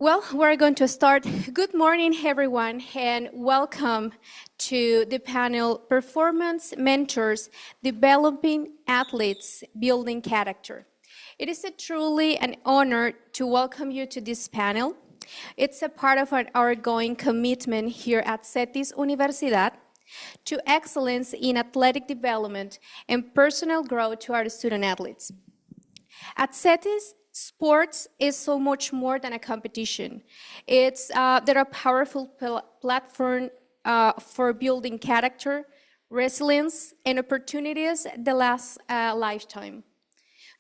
Well, we're going to start. Good morning, everyone, and welcome to the panel Performance Mentors, Developing Athletes, Building Character. It is a truly an honor to welcome you to this panel. It's a part of our ongoing commitment here at CETIS Universidad to excellence in athletic development and personal growth to our student athletes. At CETIS, sports is so much more than a competition. They're a powerful platform for building character, resilience, and opportunities that last a lifetime.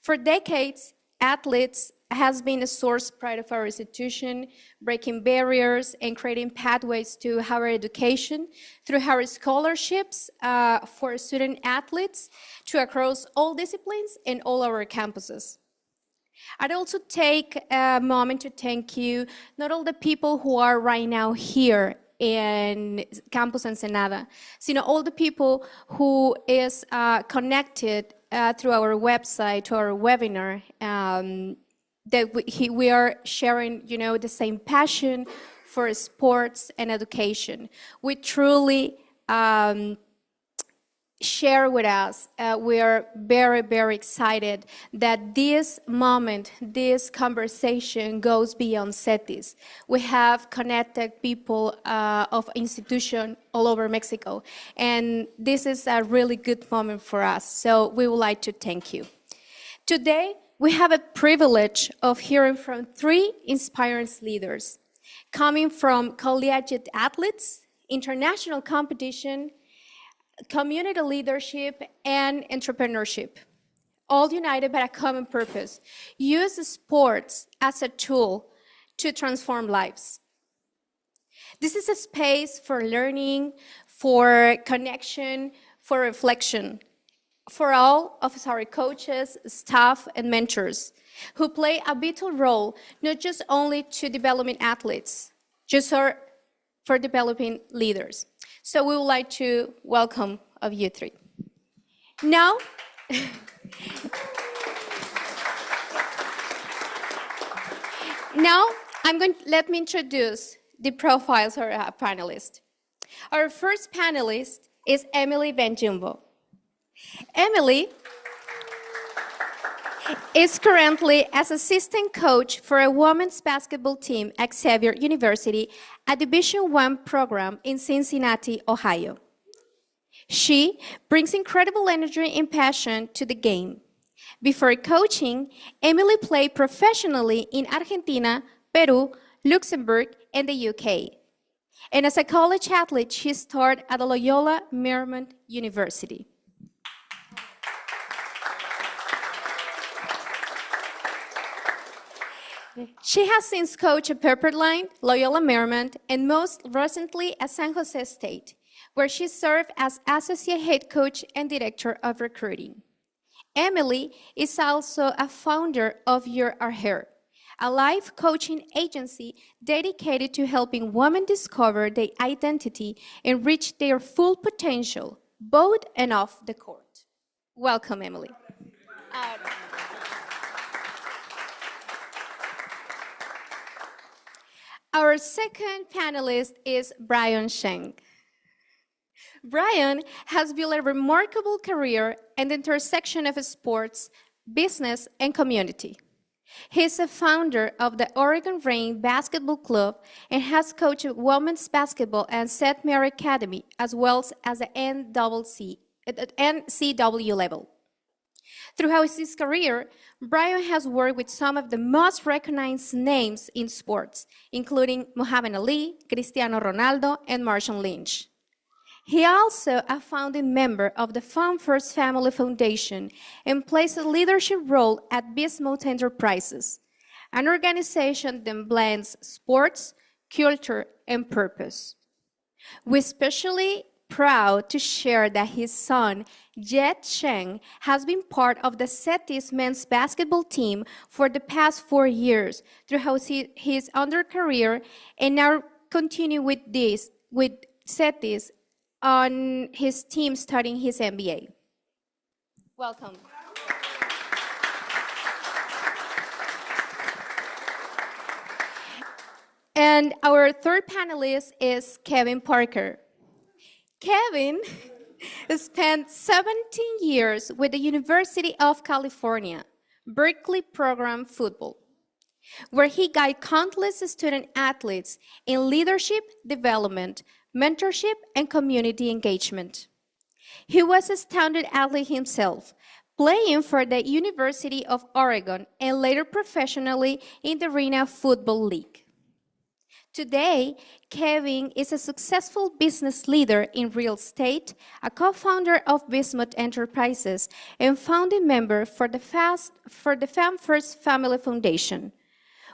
For decades, athletes has been a source pride of our institution, breaking barriers and creating pathways to higher education through our scholarships for student athletes to across all disciplines and all our campuses. I'd also take a moment to thank you, not all the people who are right now here in Campus Ensenada, sino all the people who is connected through our website, to our webinar, that we are sharing, the same passion for sports and education. We truly share with us. We are very, very excited that this moment, this conversation goes beyond CETIS. We have connected people of institutions all over Mexico, and this is a really good moment for us, so we would like to thank you. Today, we have a privilege of hearing from three inspiring leaders, coming from collegiate athletes, international competition, community leadership, and entrepreneurship, all united by a common purpose: use sports as a tool to transform lives. This is a space for learning, for connection, for reflection, for all of our coaches, staff, and mentors who play a vital role, not just only to developing athletes, just for developing leaders. So we would like to welcome of you three. Now, let me introduce the profiles of our panelists. Our first panelist is Emily Benjumbo. Emily is currently as assistant coach for a women's basketball team at Xavier University, a Division I program in Cincinnati, Ohio. She brings incredible energy and passion to the game. Before coaching, Emily played professionally in Argentina, Peru, Luxembourg, and the UK. And as a college athlete, she started at Loyola Marymount University. She has since coached at Pepperdine, Loyola Marymount, and most recently at San Jose State, where she served as associate head coach and director of recruiting. Emily is also a founder of Your Are Here, a life coaching agency dedicated to helping women discover their identity and reach their full potential, both and off the court. Welcome, Emily. Our second panelist is Bryon Sheng. Bryon has built a remarkable career in the intersection of sports, business, and community. He is a founder of the Oregon Rain Basketball Club and has coached women's basketball at St. Mary Academy, as well as the NCAA level. Throughout his career, Bryon has worked with some of the most recognized names in sports, including Muhammad Ali, Cristiano Ronaldo, and Marshawn Lynch. He also a founding member of the Fun First Family Foundation and plays a leadership role at Bismuth Enterprises, an organization that blends sports, culture, and purpose. We're especially proud to share that his son, Xavier Sheng, has been part of the CETIS men's basketball team for the past 4 years throughout his undercareer, and now continue with CETIS on his team starting his MBA. Welcome. And our third panelist is Kevin Parker. Kevin spent 17 years with the University of California, Berkeley program football, where he guided countless student athletes in leadership development, mentorship, and community engagement. He was a talented athlete himself, playing for the University of Oregon and later professionally in the Arena Football League. Today, Kevin is a successful business leader in real estate, a co-founder of Bismuth Enterprises, and founding member for the Fam First Family Foundation,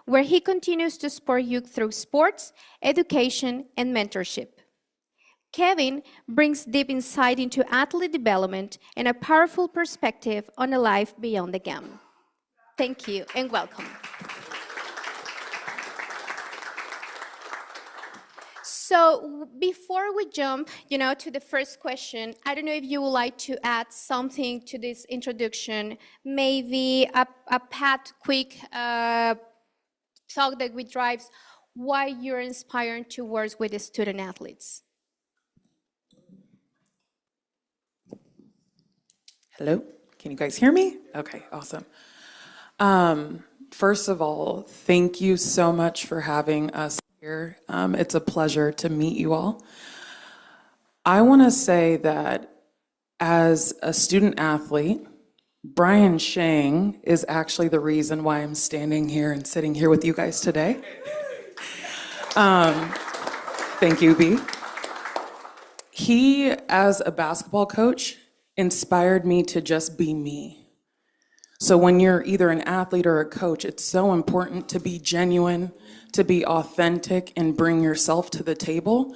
where he continues to support youth through sports, education, and mentorship. Kevin brings deep insight into athlete development and a powerful perspective on a life beyond the game. Thank you and welcome. So before we jump, to the first question, I don't know if you would like to add something to this introduction, maybe a quick talk that we drives why you're inspired to work with the student athletes. Hello, can you guys hear me? Okay, awesome. First of all, thank you so much for having us here. It's a pleasure to meet you all. I want to say that as a student athlete, Bryon Sheng is actually the reason why I'm standing here and sitting here with you guys today. Thank you, B. He, as a basketball coach, inspired me to just be me. So when you're either an athlete or a coach, it's so important to be genuine, to be authentic, and bring yourself to the table.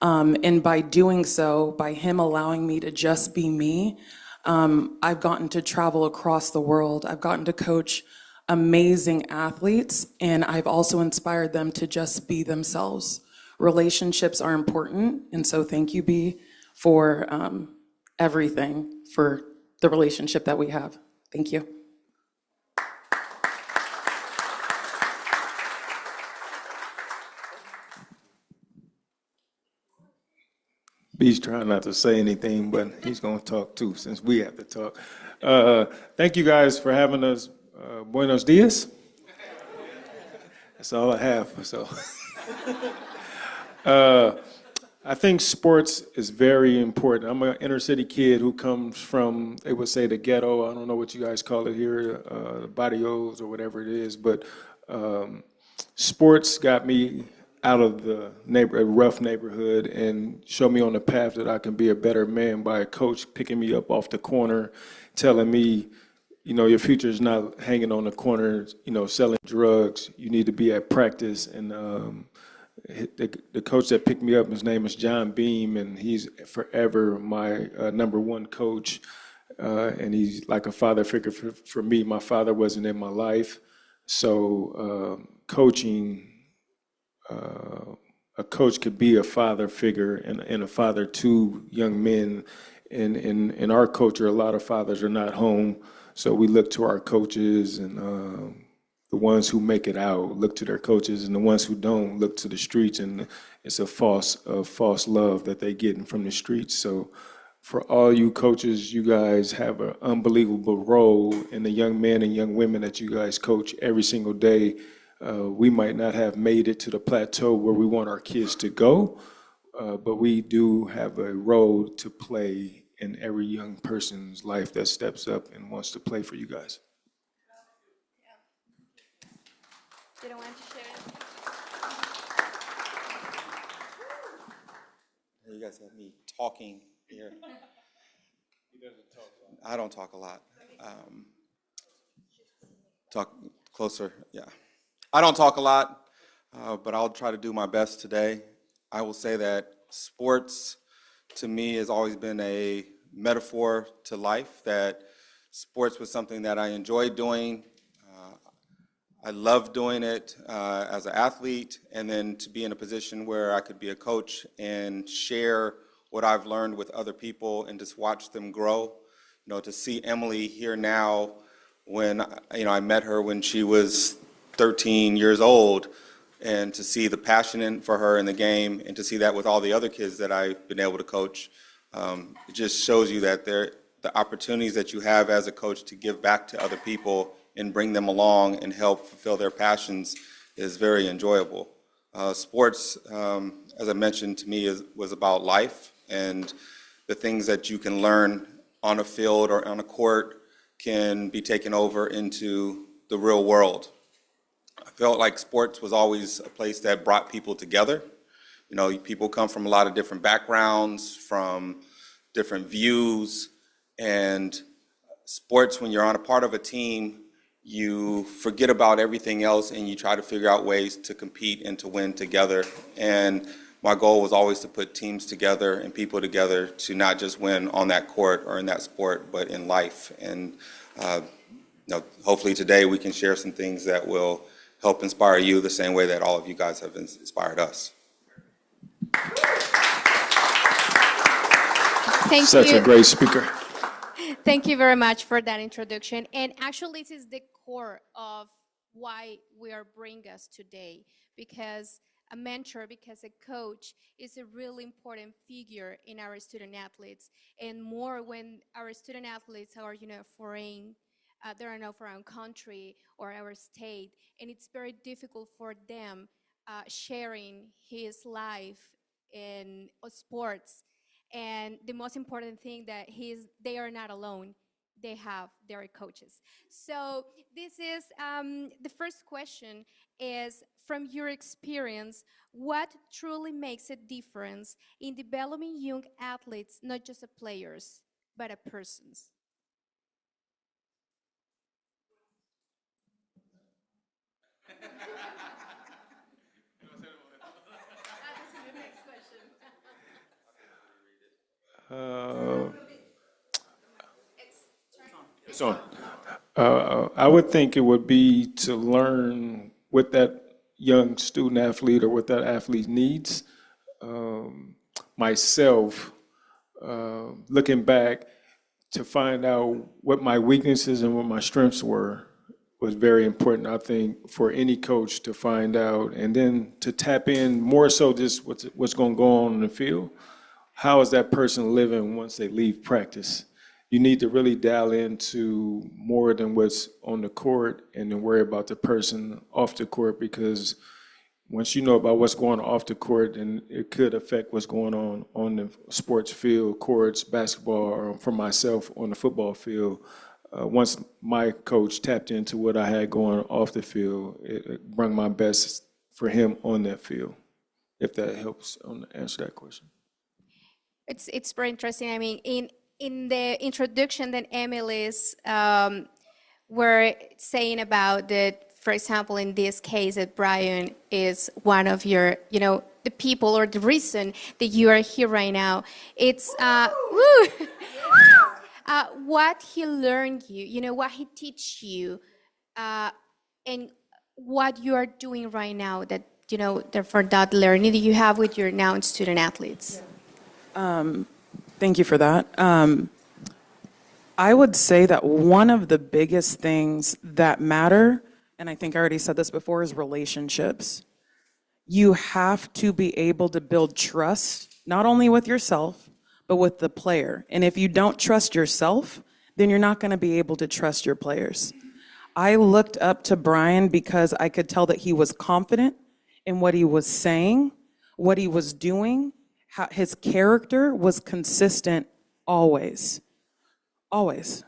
And by doing so, by him allowing me to just be me, I've gotten to travel across the world. I've gotten to coach amazing athletes, and I've also inspired them to just be themselves. Relationships are important, and so thank you, B, for everything, for the relationship that we have. Thank you. B's trying not to say anything, but he's going to talk too, since we have to talk. Thank you guys for having us. Buenos dias. That's all I have. So, I think sports is very important. I'm an inner city kid who comes from, they would say, the ghetto. I don't know what you guys call it here, barrios or whatever it is, but sports got me out of the rough neighborhood and showed me on the path that I can be a better man by a coach picking me up off the corner, telling me, your future is not hanging on the corner, selling drugs. You need to be at practice. And the coach that picked me up, his name is John Beam, and he's forever my number one coach. And he's like a father figure for me. My father wasn't in my life. So coaching, a coach could be a father figure and a father to young men. In our culture, a lot of fathers are not home. So we look to our coaches, and the ones who make it out look to their coaches, and the ones who don't look to the streets. And it's a false love that they get from the streets. So for all you coaches, you guys have an unbelievable role in the young men and young women that you guys coach every single day. We might not have made it to the plateau where we want our kids to go, but we do have a role to play in every young person's life that steps up and wants to play for you guys. You don't want to share it? You guys have me talking here. He doesn't talk a lot. I don't talk a lot. Talk closer, yeah. I don't talk a lot, but I'll try to do my best today. I will say that sports, to me, has always been a metaphor to life, that sports was something that I enjoyed doing. I loved doing it as an athlete, and then to be in a position where I could be a coach and share what I've learned with other people and just watch them grow. To see Emily here now, when I met her when she was 13 years old, and to see the passion for her in the game, and to see that with all the other kids that I've been able to coach, it just shows you that the opportunities that you have as a coach to give back to other people and bring them along and help fulfill their passions is very enjoyable. Sports, as I mentioned, to me was about life, and the things that you can learn on a field or on a court can be taken over into the real world. I felt like sports was always a place that brought people together. You know, people come from a lot of different backgrounds, from different views, and sports, when you're on a part of a team, you forget about everything else and you try to figure out ways to compete and to win together. And my goal was always to put teams together and people together to not just win on that court or in that sport, but in life. And hopefully today we can share some things that will help inspire you the same way that all of you guys have inspired us. Thank Such you. a great speaker. Thank you very much for that introduction. And actually, this is the core of why we are bringing us today, because a mentor, because a coach is a really important figure in our student athletes, and more when our student athletes are, foreign, they're not from our country or our state, and it's very difficult for them sharing his life in sports. And the most important thing that they are not alone. They have their coaches. So this is the first question is, from your experience, what truly makes a difference in developing young athletes, not just as players, but as persons? It's on. I would think it would be to learn what that young student athlete or what that athlete needs. Myself, looking back, to find out what my weaknesses and what my strengths were was very important, I think, for any coach to find out, and then to tap in more so just what's going to go on in the field. How is that person living once they leave practice? You need to really dial into more than what's on the court and then worry about the person off the court, because once you know about what's going on off the court, then it could affect what's going on the sports field, courts, basketball, or for myself on the football field. Once my coach tapped into what I had going off the field, it brought my best for him on that field, if that helps answer that question. It's very interesting. I mean, in the introduction that Emily's were saying about that, for example, in this case, that Bryon is one of your, the people or the reason that you are here right now. It's what he learned you, what he teach you, and what you are doing right now that, for that learning that you have with your now student athletes. Thank you for that. I would say that one of the biggest things that matter, and I think I already said this before, is relationships. You have to be able to build trust, not only with yourself, but with the player. And if you don't trust yourself, then you're not going to be able to trust your players. I looked up to Bryon because I could tell that he was confident in what he was saying, what he was doing. His character was consistent always. Always.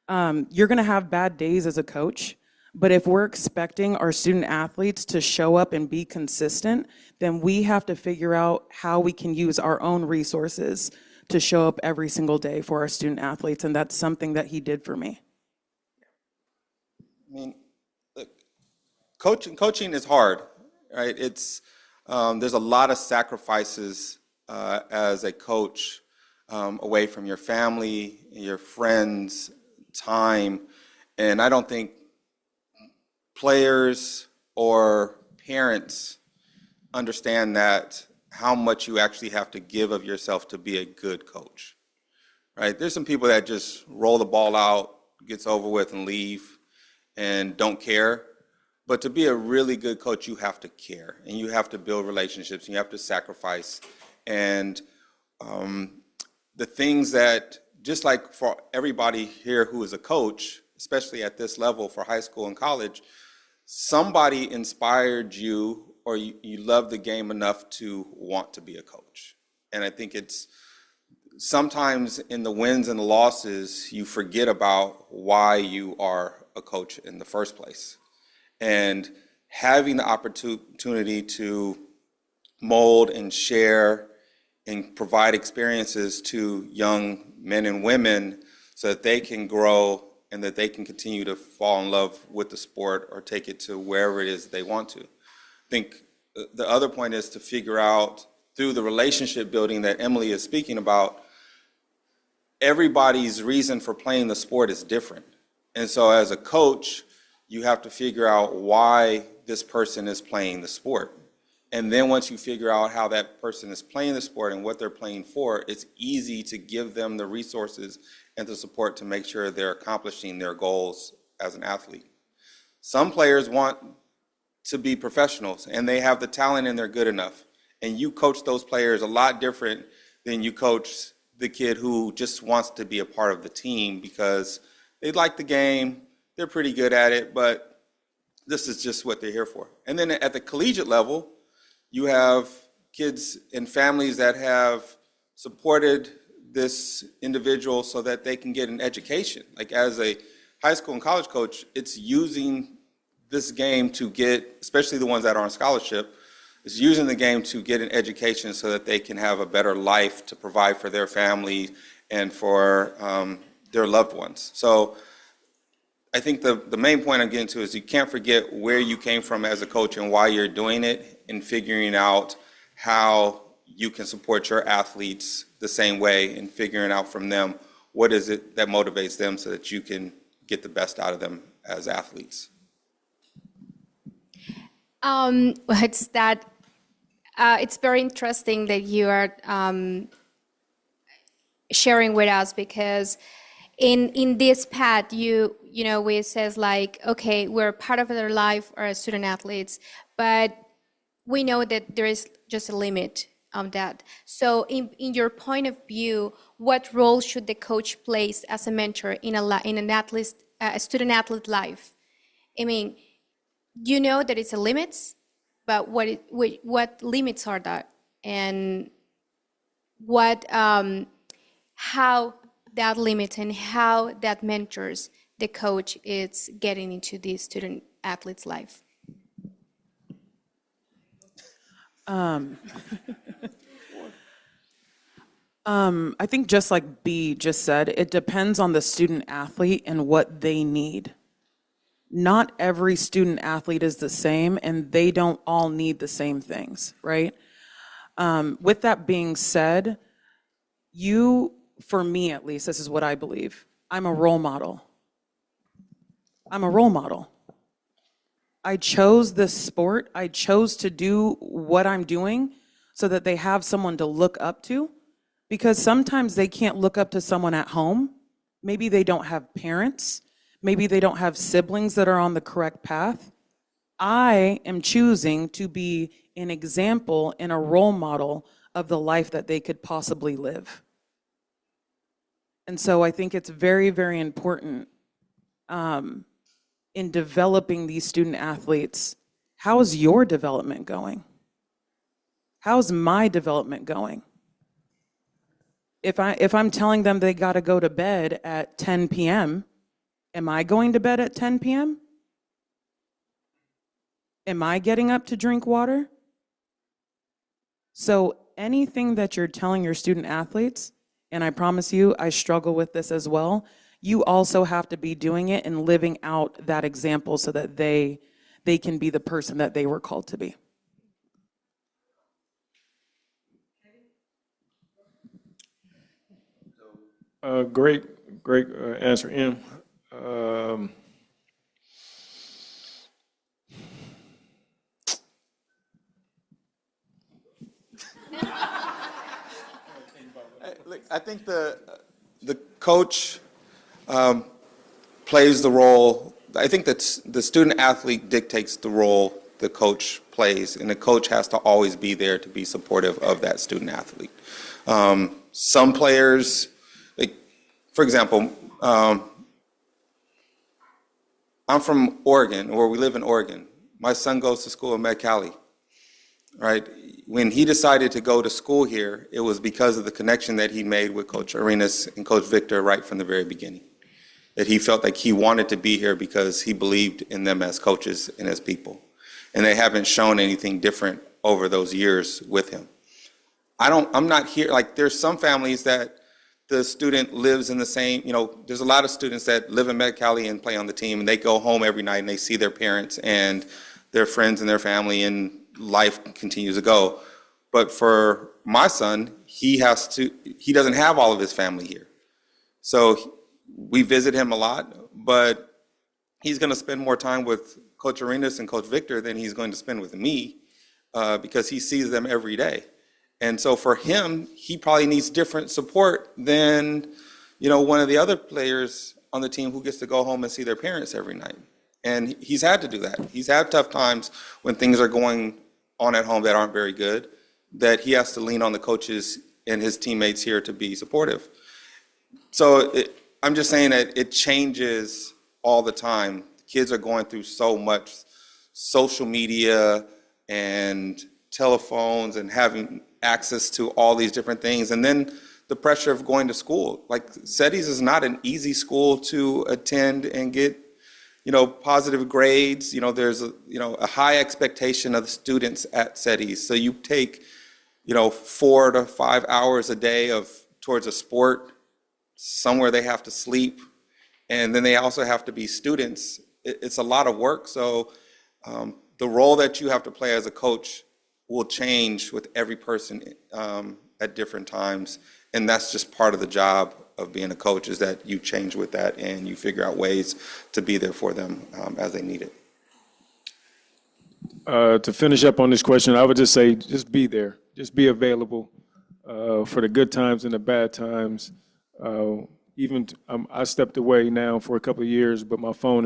You're going to have bad days as a coach, but if we're expecting our student athletes to show up and be consistent, then we have to figure out how we can use our own resources to show up every single day for our student athletes, and that's something that he did for me. I mean, look, coaching is hard, right? It's there's a lot of sacrifices as a coach, away from your family, your friends, time. And I don't think players or parents understand that, how much you actually have to give of yourself to be a good coach, right? There's some people that just roll the ball out, gets over with and leave and don't care. But to be a really good coach, you have to care, and you have to build relationships, and you have to sacrifice. And the things that, just like for everybody here who is a coach, especially at this level for high school and college, somebody inspired you, or you love the game enough to want to be a coach. And I think it's sometimes in the wins and the losses, you forget about why you are a coach in the first place. And having the opportunity to mold and share and provide experiences to young men and women so that they can grow and that they can continue to fall in love with the sport or take it to wherever it is they want to. I think the other point is to figure out, through the relationship building that Emily is speaking about, everybody's reason for playing the sport is different. And so as a coach, you have to figure out why this person is playing the sport. And then once you figure out how that person is playing the sport and what they're playing for, it's easy to give them the resources and the support to make sure they're accomplishing their goals as an athlete. Some players want to be professionals, and they have the talent and they're good enough. And you coach those players a lot different than you coach the kid who just wants to be a part of the team because they like the game, they're pretty good at it, but this is just what they're here for. And then at the collegiate level, you have kids and families that have supported this individual so that they can get an education. Like as a high school and college coach, it's using this game to get, especially the ones that are on scholarship, is using the game to get an education so that they can have a better life to provide for their family and for their loved ones. So I think the main point I'm getting to is you can't forget where you came from as a coach and why you're doing it, and figuring out how you can support your athletes the same way, and figuring out from them what is it that motivates them so that you can get the best out of them as athletes. It's very interesting that you are sharing with us, because in this path, you know, where it says like, okay, we're part of their life or student athletes, but we know that there is just a limit on that. So in your point of view, what role should the coach play as a mentor in a student athlete life? I mean, you know that it's a limits, but what limits are that, and what how that limits and how that mentors the coach is getting into the student athlete's life? I think just like B just said, it depends on the student athlete and what they need. Not every student athlete is the same, and they don't all need the same things, right? With that being said, for me at least, this is what I believe, I'm a role model. I'm a role model. I chose this sport. I chose to do what I'm doing so that they have someone to look up to, because sometimes they can't look up to someone at home. Maybe they don't have parents. Maybe they don't have siblings that are on the correct path. I am choosing to be an example and a role model of the life that they could possibly live. And so I think it's very, very important in developing these student athletes. How's your development going? How's my development going? If I'm telling them they got to go to bed at 10 p.m., am I going to bed at 10 p.m.? Am I getting up to drink water? So anything that you're telling your student athletes, and I promise you, I struggle with this as well, you also have to be doing it and living out that example so that they can be the person that they were called to be. Great answer, Em. I think the coach plays the role I think that the student athlete dictates the role the coach plays, and the coach has to always be there to be supportive of that student athlete. Some players, like, for example, I'm from Oregon, or we live in Oregon. My son goes to school in Met-Cali, right? When he decided to go to school here, it was because of the connection that he made with Coach Arenas and Coach Victor right from the very beginning. That he felt like he wanted to be here because he believed in them as coaches and as people. And they haven't shown anything different over those years with him. I'm not here, like, there's some families that the student lives in the same, there's a lot of students that live in Met-Cali and play on the team, and they go home every night and they see their parents and their friends and their family, and life continues to go. But for my son, he doesn't have all of his family here. So we visit him a lot, but he's going to spend more time with Coach Arenas and Coach Victor than he's going to spend with me, because he sees them every day. And so for him, he probably needs different support than, one of the other players on the team who gets to go home and see their parents every night. And he's had to do that. He's had tough times when things are going on at home that aren't very good, that he has to lean on the coaches and his teammates here to be supportive. So I'm just saying that it changes all the time. Kids are going through so much social media and telephones and having access to all these different things. And then the pressure of going to school. Like, SETIs is not an easy school to attend and get, positive grades. There's a high expectation of the students at SETIs. So you take, 4 to 5 hours a day towards a sport, somewhere they have to sleep, and then they also have to be students. It's a lot of work. So the role that you have to play as a coach will change with every person at different times. And that's just part of the job of being a coach, is that you change with that and you figure out ways to be there for them as they need it. To finish up on this question, I would just say, just be there. Just be available for the good times and the bad times. I stepped away now for a couple of years, but my phone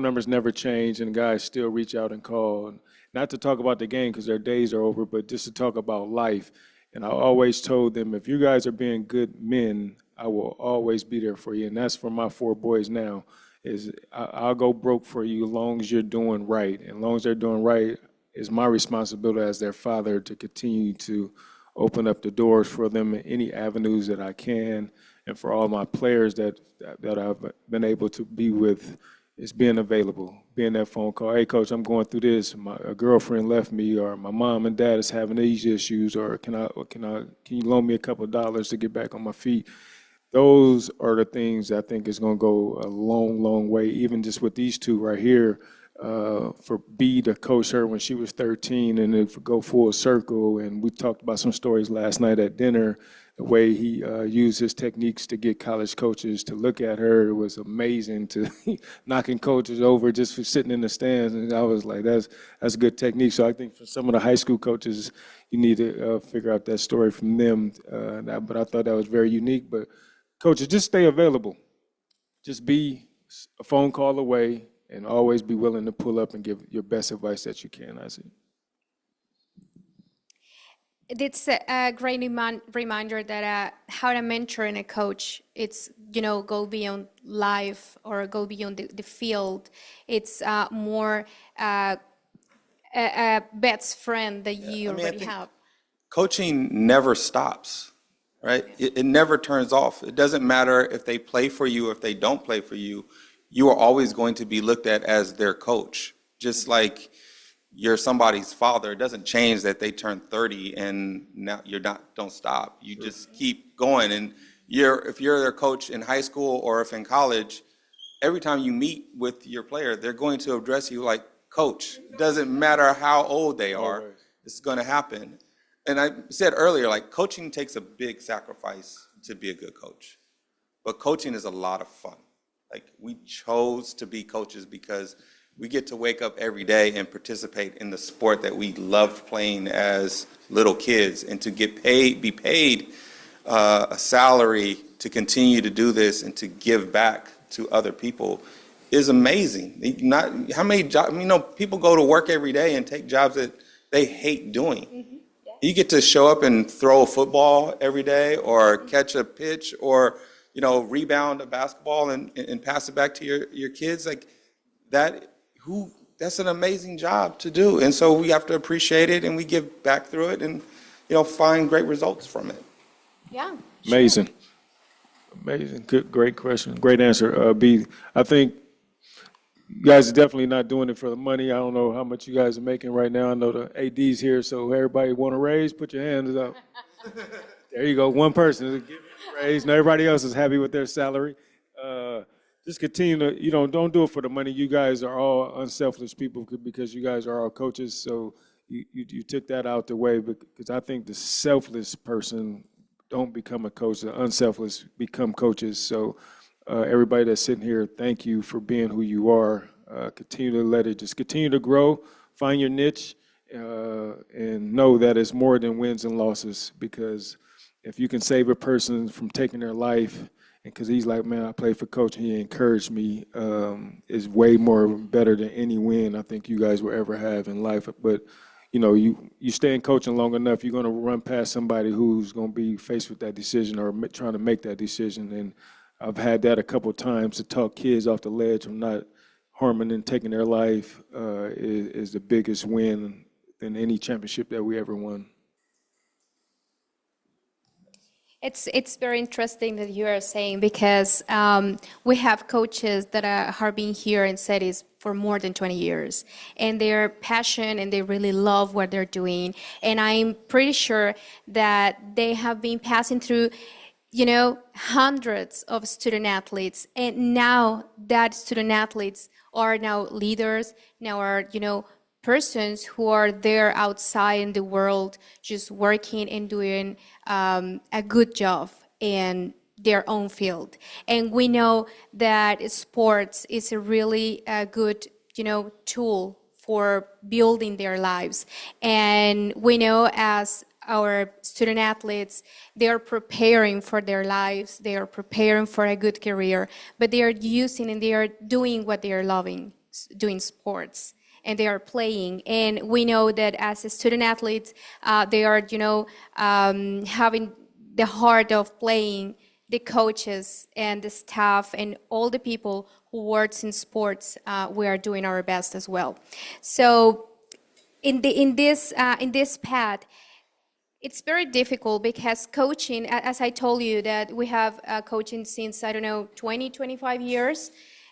numbers never change, and guys still reach out and call. And not to talk about the game because their days are over, but just to talk about life. And I always told them, if you guys are being good men, I will always be there for you. And that's for my 4 boys now, is I'll go broke for you as long as you're doing right. And as long as they're doing right, it's my responsibility as their father to continue to open up the doors for them in any avenues that I can. And for all my players that I've been able to be with, is being available, being that phone call. Hey, coach, I'm going through this. A girlfriend left me, or my mom and dad is having these issues, or can you loan me a couple of dollars to get back on my feet? Those are the things I think is going to go a long, long way. Even just with these two right here, for B to coach her when she was 13, and then go full circle. And we talked about some stories last night at dinner. The way he used his techniques to get college coaches to look at her was amazing, to knocking coaches over just for sitting in the stands. And I was like, that's a good technique. So I think for some of the high school coaches, you need to figure out that story from them. But I thought that was very unique. But coaches, just stay available. Just be a phone call away, and always be willing to pull up and give your best advice that you can, I see. It's a great reminder that how to mentor and a coach, it's, go beyond life or go beyond the field. It's more a best friend that you already have. Coaching never stops, right? It never turns off. It doesn't matter if they play for you or if they don't play for you. You are always going to be looked at as their coach. Just like you're somebody's father, it doesn't change that they turn 30 and now don't stop. You just keep going. And if you're their coach in high school or if in college, every time you meet with your player, they're going to address you like coach. It doesn't matter how old they are, it's going to happen. And I said earlier, like, coaching takes a big sacrifice to be a good coach. But coaching is a lot of fun. Like, we chose to be coaches because we get to wake up every day and participate in the sport that we loved playing as little kids, and to be paid a salary to continue to do this and to give back to other people is amazing. Not how many jobs, people go to work every day and take jobs that they hate doing. Mm-hmm. Yeah. You get to show up and throw a football every day, or catch a pitch, or rebound a basketball and pass it back to your kids. Like that, that's an amazing job to do. And so we have to appreciate it, and we give back through it, and find great results from it. Yeah. Amazing. Sure. Amazing. Good, great question. Great answer. B, I think you guys are definitely not doing it for the money. I don't know how much you guys are making right now. I know the AD's here, so everybody want a raise, put your hands up. There you go. One person is giving a raise, and everybody else is happy with their salary. Just continue to, don't do it for the money. You guys are all unselfish people because you guys are all coaches, so you took that out the way, because I think the selfless person don't become a coach. The unselfless become coaches. So everybody that's sitting here, thank you for being who you are. Continue to let it just continue to grow, find your niche, and know that it's more than wins and losses, because if you can save a person from taking their life, and because he's like, man, I played for coach and he encouraged me, is way more better than any win I think you guys will ever have in life. But you stay in coaching long enough, you're going to run past somebody who's going to be faced with that decision or trying to make that decision. And I've had that a couple of times, to talk kids off the ledge from not harming and taking their life is the biggest win than any championship that we ever won. It's very interesting that you are saying, because we have coaches that have been here in cities for more than 20 years, and they're passionate and they really love what they're doing. And I'm pretty sure that they have been passing through, hundreds of student athletes, and now that student athletes are now leaders, now are, persons who are there outside in the world just working and doing a good job in their own field. And we know that sports is a really good tool for building their lives. And we know as our student athletes, they are preparing for their lives, they are preparing for a good career, but they are using and they are doing what they are loving, doing sports. And they are playing, and we know that as a student athletes, they are, having the heart of playing. The coaches and the staff and all the people who works in sports, we are doing our best as well. So, in this path, it's very difficult, because coaching, as I told you, that we have coaching since 20, 25 years,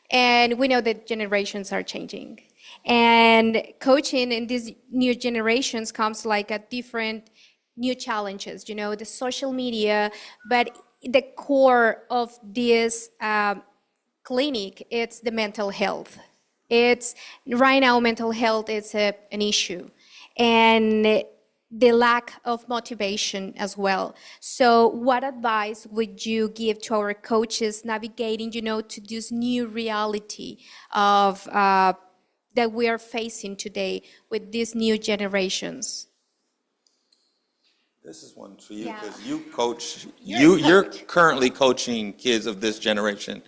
and we know that generations are changing. And coaching in these new generations comes like a different new challenges, the social media, but the core of this clinic, it's the mental health. It's right now mental health is an issue, and the lack of motivation as well. So what advice would you give to our coaches navigating, to this new reality of that we are facing today with these new generations? This is one for you, because you coach. You're currently coaching kids of this generation.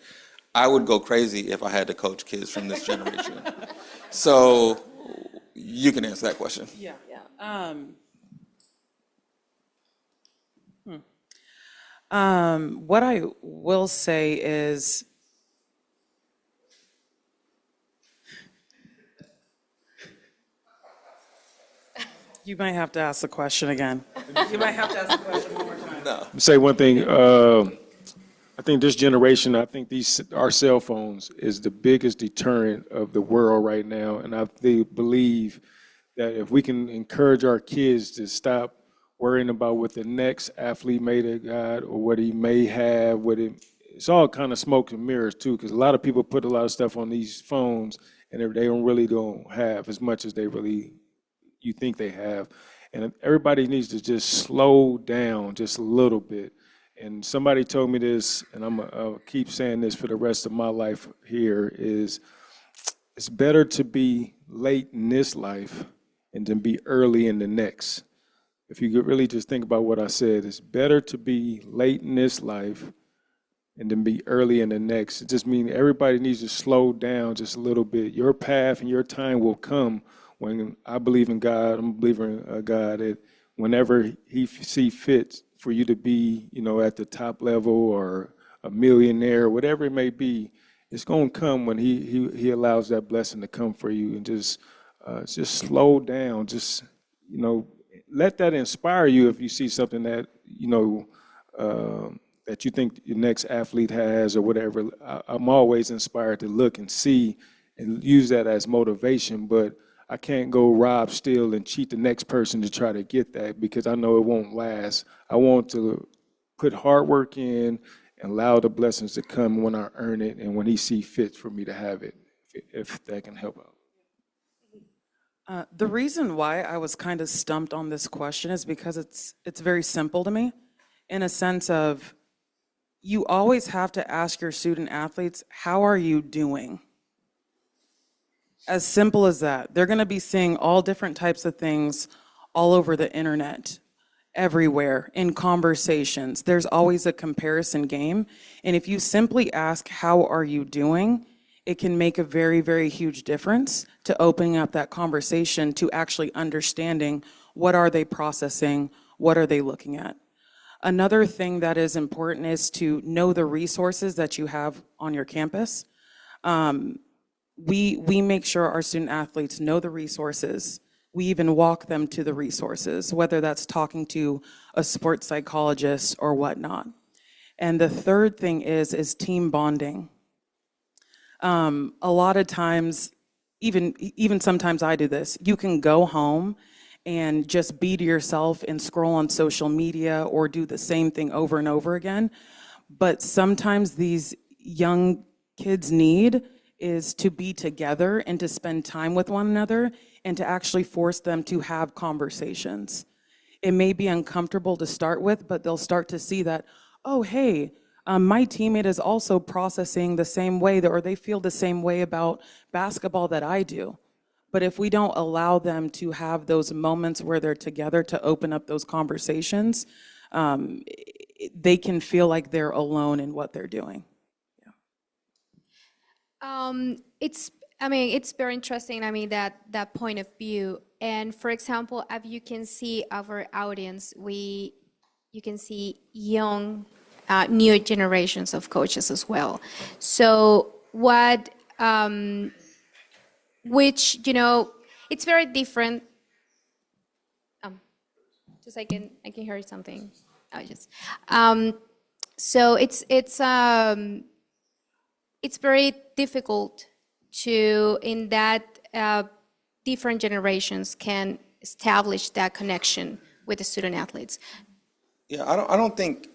I would go crazy if I had to coach kids from this generation. So you can answer that question. Yeah. What I will say is, you might have to ask the question again. You might have to ask the question one more time. No. Say one thing. I think this generation, our cell phones is the biggest deterrent of the world right now. And I believe that if we can encourage our kids to stop worrying about what the next athlete may have got or what he may have, it's all kind of smoke and mirrors too, because a lot of people put a lot of stuff on these phones and they don't have as much as you think they have. And everybody needs to just slow down just a little bit. And somebody told me this, and I'll keep saying this for the rest of my life here, is it's better to be late in this life and to be early in the next. If you could really just think about what I said, it's better to be late in this life and then be early in the next. It just means everybody needs to slow down just a little bit. Your path and your time will come when I believe in God. I'm a believer in God, that whenever He see fit for you to be, at the top level or a millionaire, whatever it may be, it's going to come when he allows that blessing to come for you. And just slow down. Just, let that inspire you if you see something that, that you think your next athlete has or whatever. I'm always inspired to look and see and use that as motivation, but I can't go rob, steal, and cheat the next person to try to get that, because I know it won't last. I want to put hard work in and allow the blessings to come when I earn it and when He see fit for me to have it, if that can help out. The reason why I was kind of stumped on this question is because it's very simple to me, in a sense of, you always have to ask your student athletes, how are you doing? As simple as that. They're going to be seeing all different types of things all over the internet, everywhere, in conversations. There's always a comparison game. And if you simply ask, how are you doing? It can make a very, very huge difference to opening up that conversation to actually understanding what are they processing, what are they looking at. Another thing that is important is to know the resources that you have on your campus. We make sure our student athletes know the resources. We even walk them to the resources, whether that's talking to a sports psychologist or whatnot. And the third thing is team bonding. A lot of times, even sometimes I do this, you can go home and just be to yourself and scroll on social media or do the same thing over and over again. But sometimes these young kids need is to be together and to spend time with one another and to actually force them to have conversations. It may be uncomfortable to start with, but they'll start to see that, oh, hey, my teammate is also processing the same way, or they feel the same way about basketball that I do. But if we don't allow them to have those moments where they're together to open up those conversations, they can feel like they're alone in what they're doing. It's very interesting, that point of view. And for example, as you can see our audience, you can see young, new generations of coaches as well. So it's very different. Just I can hear something. So it's very difficult to, in that different generations can establish that connection with the student athletes. Yeah, I don't think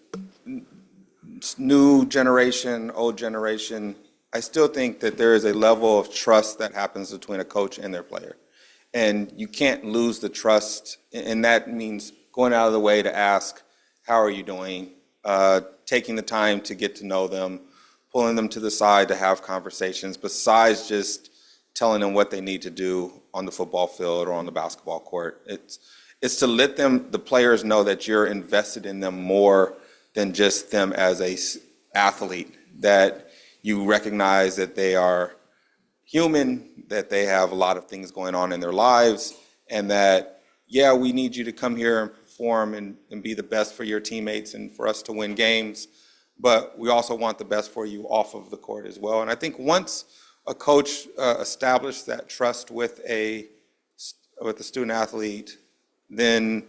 new generation, old generation, I still think that there is a level of trust that happens between a coach and their player. And you can't lose the trust, and that means going out of the way to ask, how are you doing? Taking the time to get to know them, pulling them to the side to have conversations, besides just telling them what they need to do on the football field or on the basketball court. It's to let the players know that you're invested in them more than just them as a athlete, that you recognize that they are human, that they have a lot of things going on in their lives, and that, yeah, we need you to come here and perform and be the best for your teammates and for us to win games, but we also want the best for you off of the court as well. And I think once a coach established that trust with a student athlete, then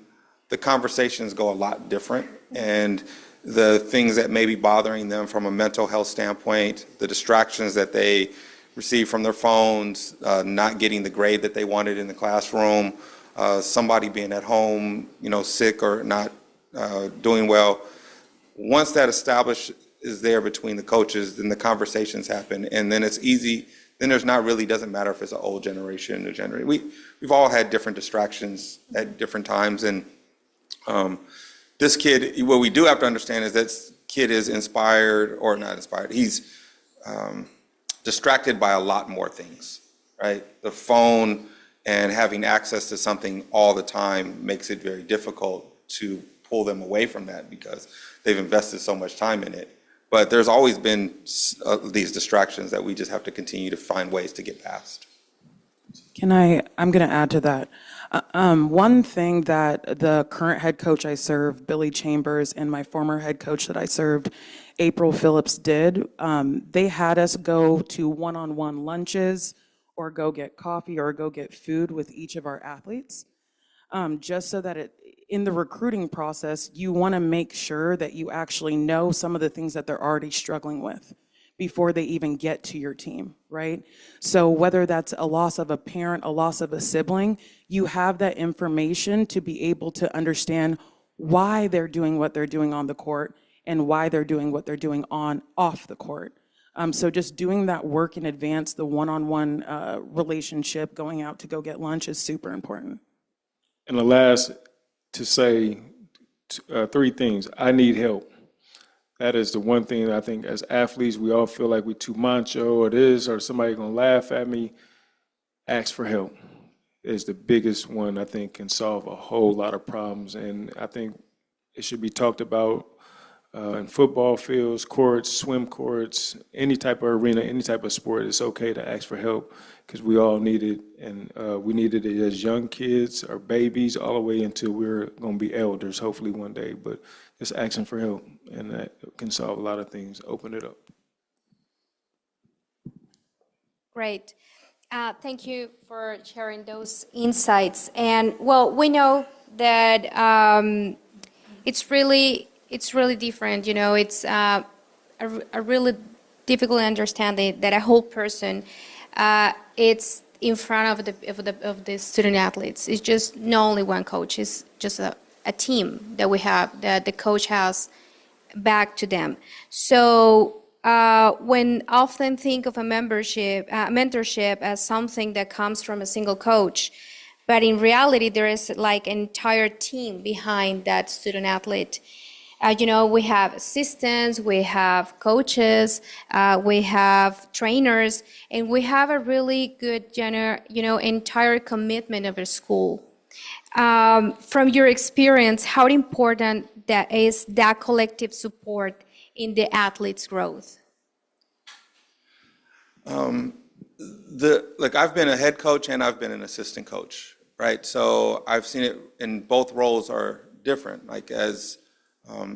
the conversations go a lot different, and the things that may be bothering them from a mental health standpoint, the distractions that they receive from their phones, not getting the grade that they wanted in the classroom, somebody being at home, sick or not doing well. Once that established is there between the coaches, then the conversations happen, and then it's easy. Then doesn't matter if it's an old generation, new generation. We've all had different distractions at different times, and this kid, what we do have to understand is that kid is inspired, or not inspired, he's distracted by a lot more things, right? The phone and having access to something all the time makes it very difficult to pull them away from that because they've invested so much time in it. But there's always been these distractions that we just have to continue to find ways to get past. I'm going to add to that. One thing that the current head coach I serve, Billy Chambers, and my former head coach that I served, April Phillips, did, they had us go to one-on-one lunches or go get coffee or go get food with each of our athletes, just so that in the recruiting process, you want to make sure that you actually know some of the things that they're already struggling with before they even get to your team, right? So whether that's a loss of a parent, a loss of a sibling, you have that information to be able to understand why they're doing what they're doing on the court and why they're doing what they're doing off the court. So just doing that work in advance, the one-on-one relationship, going out to go get lunch is super important. And the last to say 3 things. I need help. That is the one thing I think as athletes, we all feel like we're too macho or this, or somebody gonna laugh at me. Ask for help is the biggest one I think can solve a whole lot of problems. And I think it should be talked about in football fields, courts, swim courts, any type of arena, any type of sport. It's okay to ask for help because we all need it. And we needed it as young kids or babies all the way until we're gonna be elders, hopefully one day. But just asking for help, and that can solve a lot of things, open it up. Great. Thank you for sharing those insights. And well, we know that it's really different. You know, it's a really difficult understanding that a whole person it's in front of the student athletes. It's just not only one coach. It's just a team that we have, that the coach has back to them. So when often think of a mentorship as something that comes from a single coach, but in reality, there is like an entire team behind that student athlete. You know, we have assistants, we have coaches, we have trainers, and we have a really good, entire commitment of a school. From your experience, how important that is that collective support in the athlete's growth? I've been a head coach and I've been an assistant coach, right? So I've seen it, in both roles are different. Like as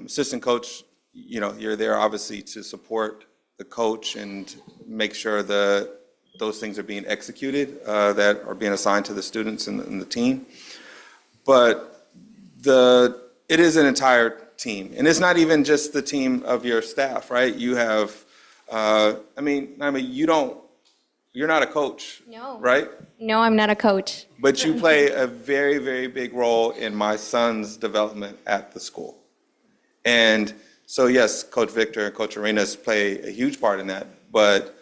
assistant coach, you know, you're there obviously to support the coach and make sure those things are being executed that are being assigned to the students and the team. But it is an entire team, and it's not even just the team of your staff, right? You have, you're not a coach, no, right? No, I'm not a coach. But you play a very, very big role in my son's development at the school. And so, yes, Coach Victor and Coach Arenas play a huge part in that. But,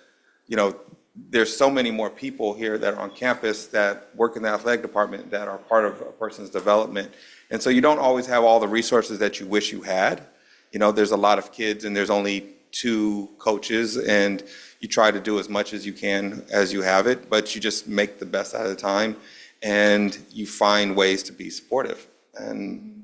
you know, there's so many more people here that are on campus that work in the athletic department that are part of a person's development. And so you don't always have all the resources that you wish you had. You know, there's a lot of kids and there's only 2 coaches, and you try to do as much as you can as you have it, but you just make the best out of the time and you find ways to be supportive. And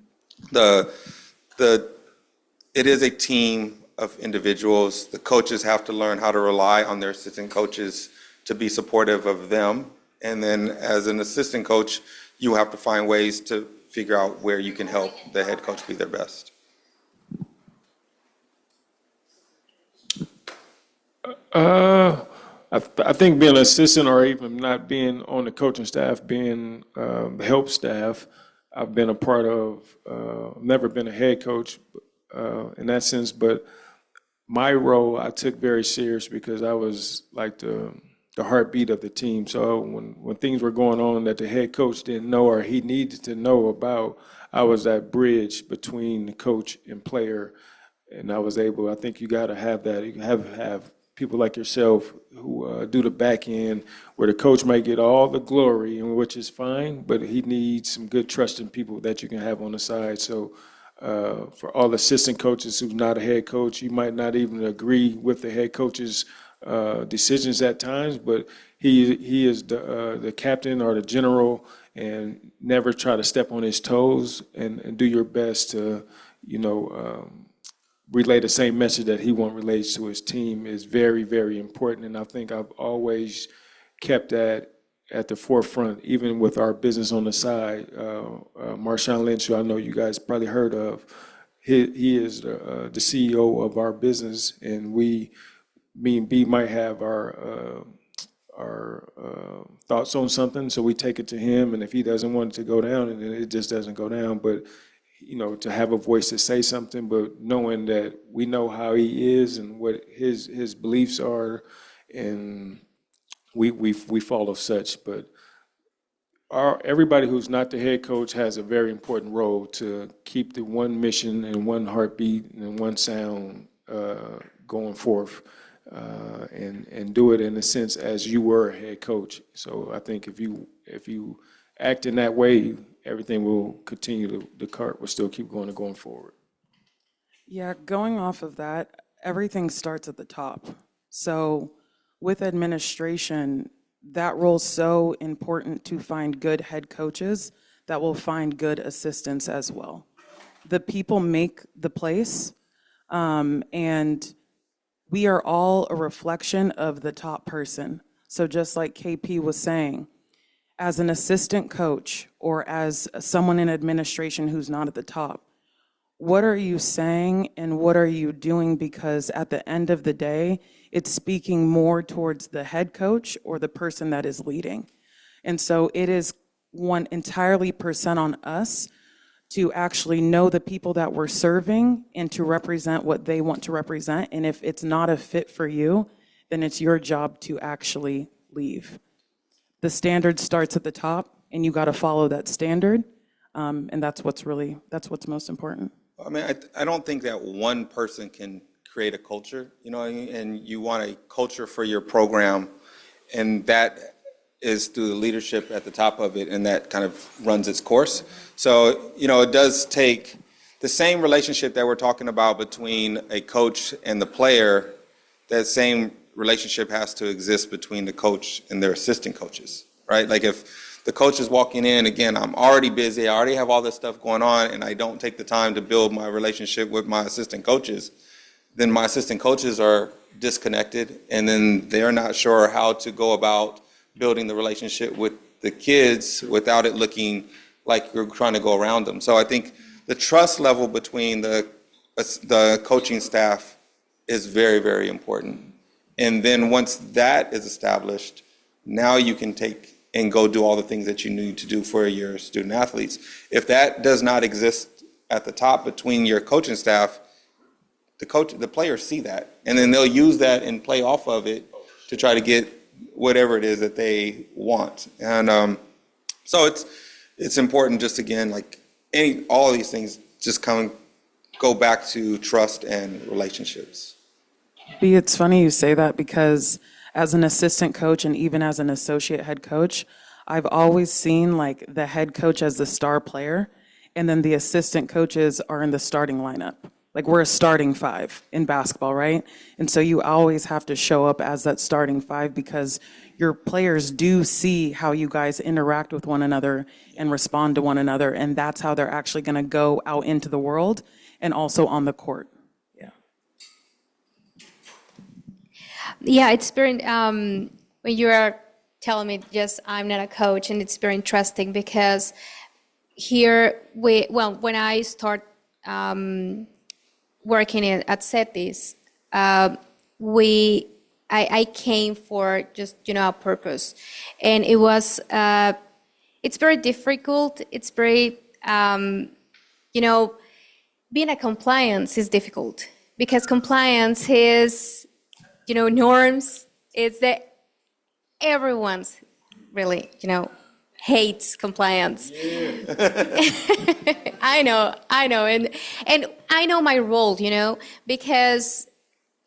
it is a team of individuals. The coaches have to learn how to rely on their assistant coaches to be supportive of them. And then as an assistant coach, you have to find ways to figure out where you can help the head coach be their best. I think being an assistant or even not being on the coaching staff, being the help staff, I've been a part of, never been a head coach in that sense, but my role I took very serious because I was like the heartbeat of the team. So when things were going on that the head coach didn't know or he needed to know about, I was that bridge between the coach and player. And I was able, I think you got to have that. You have people like yourself who do the back end where the coach might get all the glory, and which is fine, but he needs some good trusting people that you can have on the side. So for all assistant coaches who's not a head coach, you might not even agree with the head coach's decisions at times, but he is the captain or the general, and never try to step on his toes and do your best to, relay the same message that he wants relayed to his team is very, very important. And I think I've always kept that at the forefront, even with our business on the side. Marshawn Lynch, who I know you guys probably heard of, he is the CEO of our business, and me and B might have our thoughts on something, so we take it to him, and if he doesn't want it to go down, and it just doesn't go down. But to have a voice to say something, but knowing that we know how he is and what his beliefs are, and we follow such. But everybody who's not the head coach has a very important role to keep the one mission and one heartbeat and one sound going forth, and do it in a sense as you were a head coach. So I think if you act in that way, everything will continue. The cart will still keep going forward. Yeah, going off of that, everything starts at the top. So with administration, that role's so important to find good head coaches that will find good assistants as well. The people make the place, and we are all a reflection of the top person. So just like KP was saying, as an assistant coach or as someone in administration who's not at the top, what are you saying and what are you doing? Because at the end of the day, it's speaking more towards the head coach or the person that is leading. And so it is entirely percent on us to actually know the people that we're serving and to represent what they want to represent. And if it's not a fit for you, then it's your job to actually leave. The standard starts at the top, and you got to follow that standard, and that's what's most important. I mean, I don't think that one person can create a culture, and you want a culture for your program, and that is through the leadership at the top of it, and that kind of runs its course. So, it does take the same relationship that we're talking about between a coach and the player. That same relationship has to exist between the coach and their assistant coaches, right? Like if the coach is walking in, again, I'm already busy, I already have all this stuff going on, and I don't take the time to build my relationship with my assistant coaches, then my assistant coaches are disconnected, and then they're not sure how to go about building the relationship with the kids without it looking like you're trying to go around them. So I think the trust level between the coaching staff is very, very important. And then once that is established, now you can take and go do all the things that you need to do for your student athletes. If that does not exist at the top between your coaching staff, the players see that, and then they'll use that and play off of it to try to get whatever it is that they want. And so it's important, just again, like all of these things just go back to trust and relationships. B, it's funny you say that because as an assistant coach and even as an associate head coach, I've always seen like the head coach as the star player, and then the assistant coaches are in the starting lineup. Like we're a starting five in basketball, right? And so you always have to show up as that starting five because your players do see how you guys interact with one another and respond to one another, and that's how they're actually going to go out into the world and also on the court. Yeah, it's very, when you are telling me, yes, I'm not a coach, and it's very interesting because here, when I start working at CETIS, I came for just, a purpose. And it was, it's very difficult. It's very, being a compliance is difficult because compliance is, norms. It's that everyone's really, hates compliance. Yeah. I know, and I know my role, because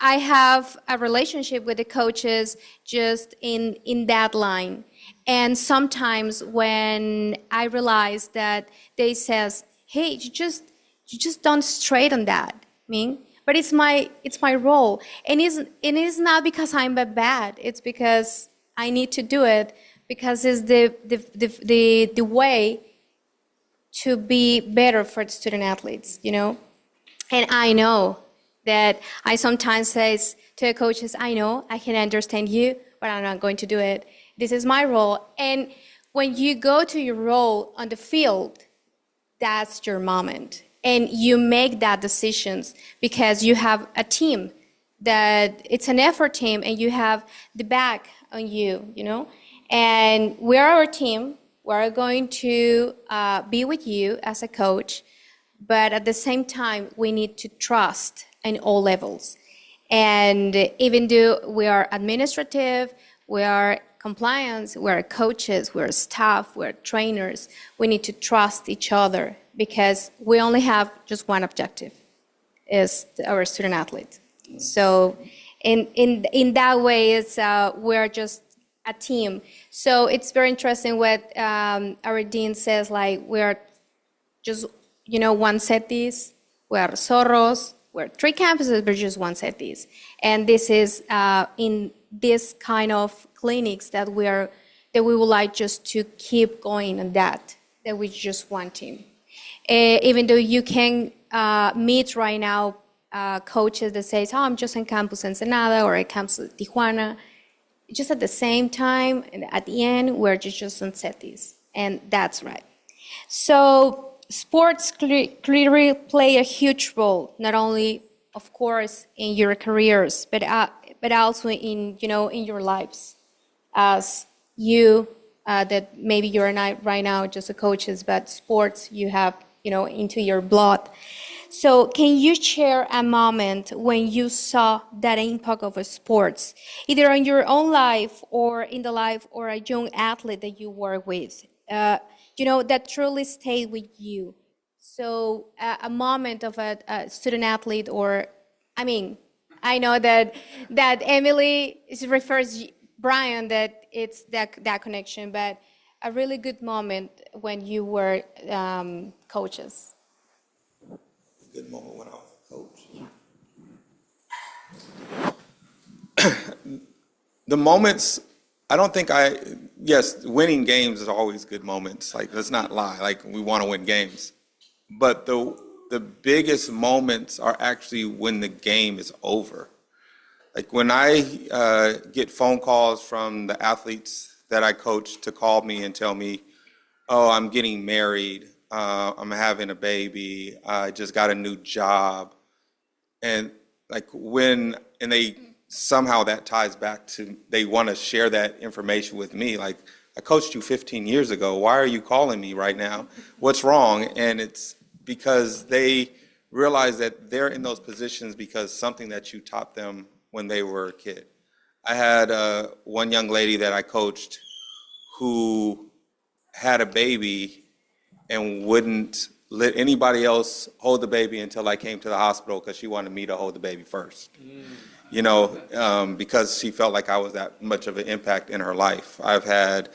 I have a relationship with the coaches just in that line. And sometimes when I realize that they says, hey, you just don't straight on that, but it's my role, and it is not because I'm bad. It's because I need to do it because it's the way to be better for the student athletes, And I know that I sometimes say to the coaches, I know, I can understand you, but I'm not going to do it. This is my role. And when you go to your role on the field, that's your moment. And you make that decisions because you have a team that it's an effort team and you have the back on you, you know? And we're our team. We're going to be with you as a coach, but at the same time, we need to trust in all levels. And even though we are administrative, we are compliance, we're coaches, we're staff, we're trainers, we need to trust each other because we only have just one objective, is our student athlete. So in that way, it's, we're just a team. So it's very interesting what our dean says, like we're just, you know, one CETIS, we're Zorros, we're 3 campuses, but just one CETIS. And this is in this kind of clinics that we would like just to keep going on that we just one team. Even though you can meet right now coaches that say, oh, I'm just in campus Ensenada or at campus Tijuana. Just at the same time, and at the end, we're just on CETIS, and that's right. So sports clearly play a huge role, not only, of course, in your careers, but also in, you know, in your lives. As you, that maybe you're not right now just a coaches, but sports you have, you know, into your blood. So can you share a moment when you saw that impact of a sports, either in your own life or in the life or a young athlete that you work with, you know, that truly stayed with you? So a moment of a student athlete, or, I mean, I know that Emily refers Bryon, that it's that connection, but a really good moment when you were coaches. Good moment when I was a coach. The moments, I don't think yes, winning games is always good moments. Like, let's not lie, like we want to win games. But the biggest moments are actually when the game is over. Like when I get phone calls from the athletes that I coach to call me and tell me, oh, I'm getting married, I'm having a baby, I just got a new job. And like and they somehow that ties back to, they want to share that information with me. Like, I coached you 15 years ago. Why are you calling me right now? What's wrong? And it's because they realize that they're in those positions because something that you taught them when they were a kid. I had one young lady that I coached who had a baby and wouldn't let anybody else hold the baby until I came to the hospital because she wanted me to hold the baby first. You know, because she felt like I was that much of an impact in her life. I've had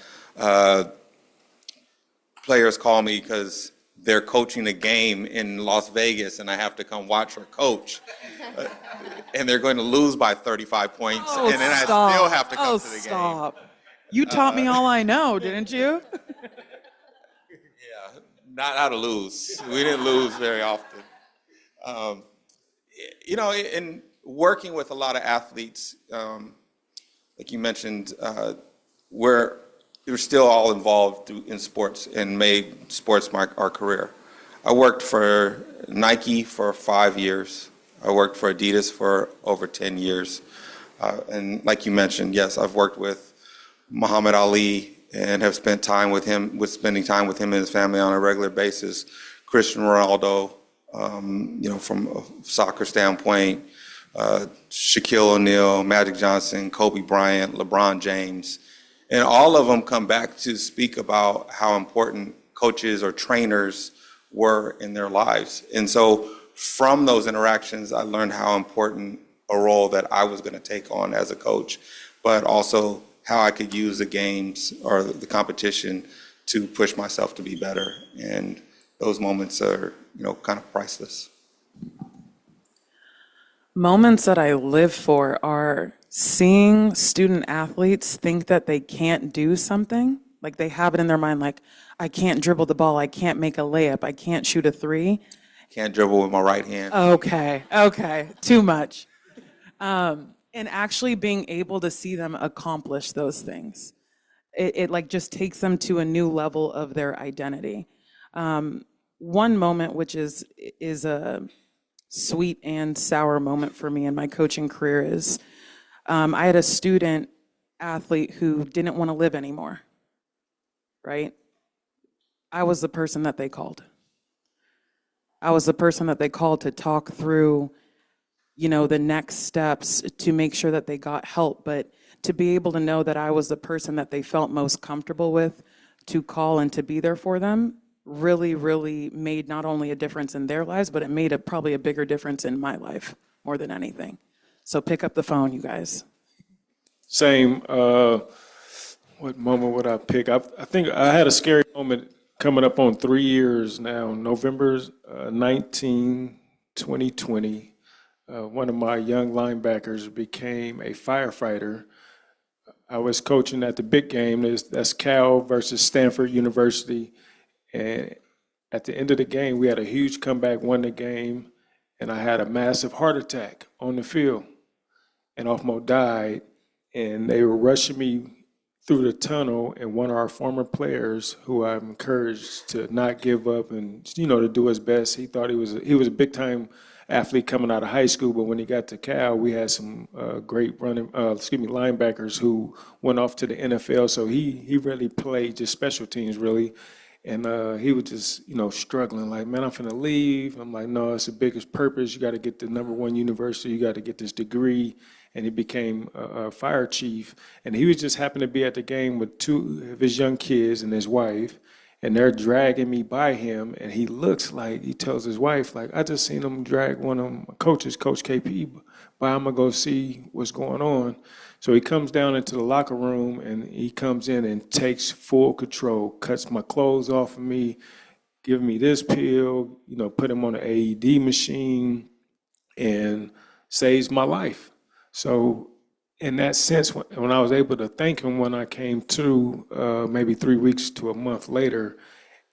players call me because they're coaching a game in Las Vegas and I have to come watch her coach. And they're going to lose by 35 points, and then I still have to come to the game. You taught me all I know, didn't you? Yeah, not how to lose. We didn't lose very often. You know, in working with a lot of athletes, like you mentioned, we're still all involved in sports and made sports our career. I worked for Nike for 5 years. I worked for Adidas for over 10 years. And like you mentioned, yes, I've worked with Muhammad Ali and have spent time with him, spending time with him and his family on a regular basis. Cristiano Ronaldo, you know, from a soccer standpoint, Shaquille O'Neal, Magic Johnson, Kobe Bryant, LeBron James. And all of them come back to speak about how important coaches or trainers were in their lives. And so from those interactions, I learned how important a role that I was going to take on as a coach, but also how I could use the games or the competition to push myself to be better. And those moments are, you know, kind of priceless. Moments that I live for are seeing student athletes think that they can't do something, like they have it in their mind, like, I can't dribble the ball, I can't make a layup, I can't shoot a 3, can't dribble with my right hand. Okay, too much. And actually being able to see them accomplish those things, it like just takes them to a new level of their identity. One moment, which is a sweet and sour moment for me in my coaching career, is I had a student athlete who didn't want to live anymore, right? I was the person that they called. I was the person that they called to talk through, the next steps to make sure that they got help, but to be able to know that I was the person that they felt most comfortable with to call and to be there for them really, really made not only a difference in their lives, but it made probably a bigger difference in my life more than anything. So pick up the phone, you guys. Same. What moment would I pick? I think I had a scary moment coming up on 3 years now. November 19, 2020. One of my young linebackers became a firefighter. I was coaching at the big game. That's Cal versus Stanford University. And at the end of the game, we had a huge comeback, won the game, and I had a massive heart attack on the field. And almost died. And they were rushing me through the tunnel, and one of our former players, who I've encouraged to not give up and to do his best. He thought he was a big time athlete coming out of high school, but when he got to Cal, we had some great linebackers who went off to the NFL. So he really played just special teams really, and he was just struggling. Like, man, I'm finna leave. I'm like, no, it's the biggest purpose. You got to get the #1 university. You got to get this degree. And he became a fire chief. And he was just happened to be at the game with 2 of his young kids and his wife. And they're dragging me by him. And he looks like, he tells his wife, like, I just seen him drag one of my coaches, Coach KP, but I'm going to go see what's going on. So he comes down into the locker room, and he comes in and takes full control, cuts my clothes off of me, give me this pill, put him on an AED machine, and saves my life. So in that sense, when I was able to thank him when I came to, maybe 3 weeks to a month later,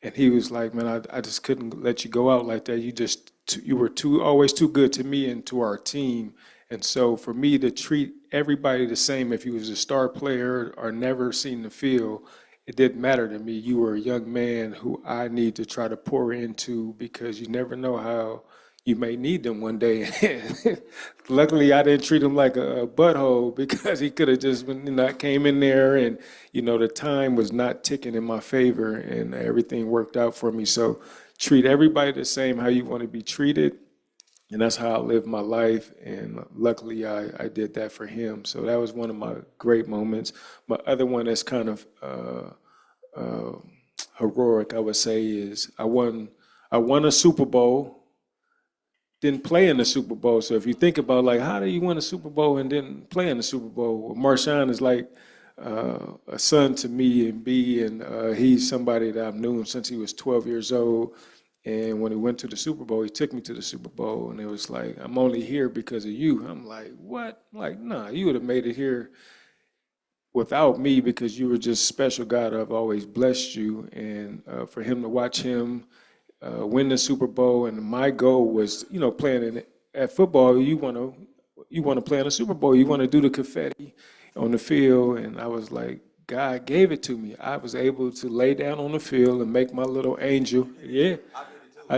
and he was like, man, I just couldn't let you go out like that. You were always too good to me and to our team. And so for me to treat everybody the same, if you was a star player or never seen the field, it didn't matter to me. You were a young man who I need to try to pour into, because you never know how you may need them one day. Luckily, I didn't treat him like a butthole, because he could have just came in there, and the time was not ticking in my favor, and everything worked out for me. So treat everybody the same how you want to be treated, and that's how I live my life. And luckily, I did that for him. So that was one of my great moments. My other one that's kind of heroic, I would say, is I won a Super Bowl. Didn't play in the Super Bowl. So if you think about, like, how do you win a Super Bowl and didn't play in the Super Bowl? Well, Marshawn is like a son to me and B, and he's somebody that I've known since he was 12 years old. And when he went to the Super Bowl, he took me to the Super Bowl, and it was like, I'm only here because of you. I'm like, what? Like, nah, you would have made it here without me, because you were just special. God, I've always blessed you. And for him to watch him win the Super Bowl, and my goal was, playing at football, you want to play in the Super Bowl, you want to do the confetti on the field, and I was like, God gave it to me. I was able to lay down on the field and make my little angel. Yeah,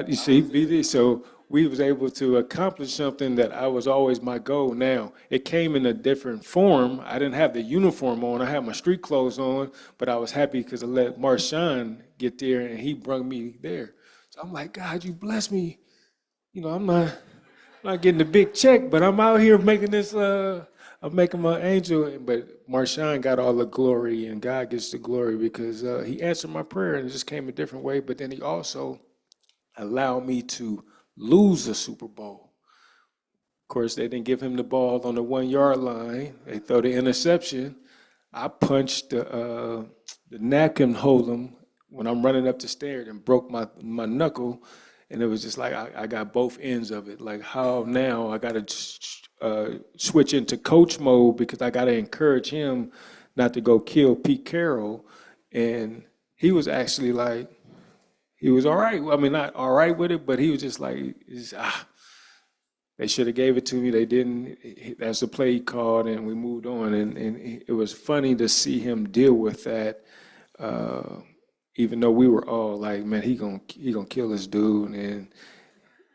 you see, so we was able to accomplish something that I was always my goal. Now, it came in a different form. I didn't have the uniform on. I had my street clothes on, but I was happy because I let Marshawn get there, and he brought me there. So I'm like, God, you bless me. I'm not getting the big check, but I'm out here making this, I'm making my angel. But Marshawn got all the glory, and God gets the glory because he answered my prayer, and it just came a different way. But then he also allowed me to lose the Super Bowl. Of course, they didn't give him the ball on the 1-yard line. They throw the interception. I punched the napkin holder when I'm running up the stairs and broke my knuckle, and it was just like I got both ends of it. Like, how now I got to switch into coach mode, because I got to encourage him not to go kill Pete Carroll. And he was actually like, he was all right. I mean, not all right with it, but he was just like, they should have gave it to me. They didn't. That's the play he called, and we moved on. And it was funny to see him deal with that, even though we were all like, man, he gonna kill this dude. And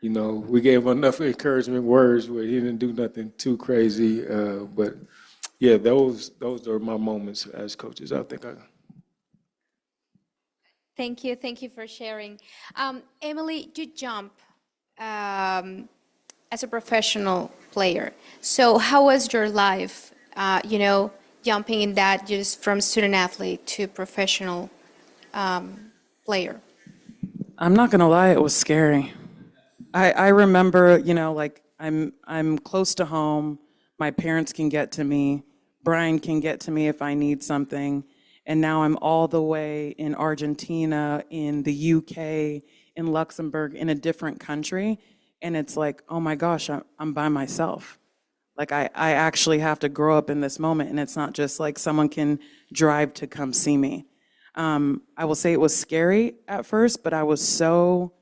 you know, we gave him enough encouragement words where he didn't do nothing too crazy. But yeah, those are my moments as coaches. I think Thank you. Thank you for sharing. Emily, you jump as a professional player. So how was your life, jumping in that just from student athlete to professional player? I'm not gonna lie, it was scary. I remember, like I'm close to home. My parents can get to me. Bryon can get to me if I need something. And now I'm all the way in Argentina, in the UK, in Luxembourg, in a different country. And it's like, oh my gosh, I'm by myself. Like I actually have to grow up in this moment. And it's not just like someone can drive to come see me. I will say it was scary at first, but I was so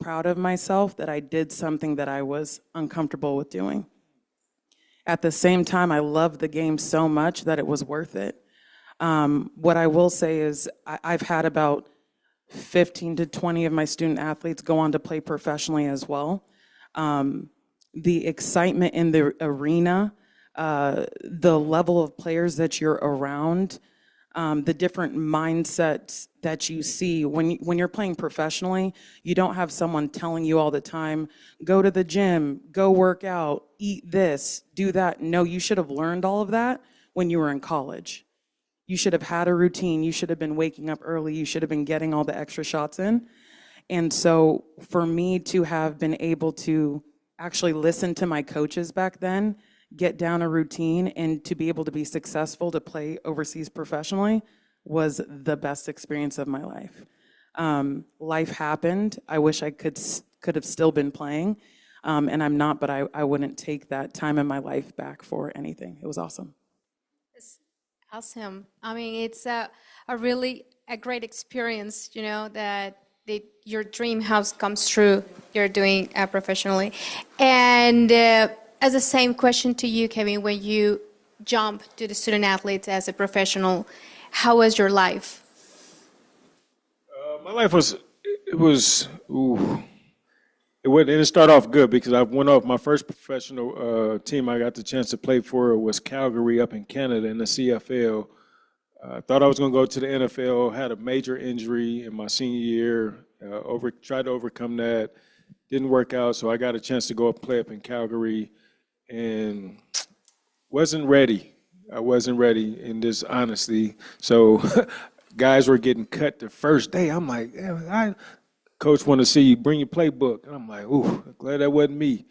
proud of myself that I did something that I was uncomfortable with doing. At the same time, I loved the game so much that it was worth it. What I will say is I've had about 15 to 20 of my student athletes go on to play professionally as well. The excitement in the arena, the level of players that you're around, the different mindsets that you see. When you're playing professionally, you don't have someone telling you all the time, go to the gym, go work out, eat this, do that. No, you should have learned all of that when you were in college. You should have had a routine. You should have been waking up early. You should have been getting all the extra shots in. And so for me to have been able to actually listen to my coaches back then, get down a routine, and to be able to be successful to play overseas professionally was the best experience of my life. Life happened. I wish I could have still been playing, and I'm not, but I wouldn't take that time in my life back for anything. It was awesome. It's awesome. I mean, it's a really great experience, that your dream house comes true. You're doing professionally. And as the same question to you, Kevin, when you jump to the student athletes as a professional, how was your life? my life it didn't start off good because I went off my first professional team I got the chance to play for was Calgary up in Canada in the CFL. I thought I was going to go to the NFL, had a major injury in my senior year, tried to overcome that, didn't work out, so I got a chance to go up play up in Calgary and wasn't ready. I wasn't ready in this, honestly. So guys were getting cut the first day. I'm like, coach want to see you, bring your playbook. And I'm like, ooh, glad that wasn't me.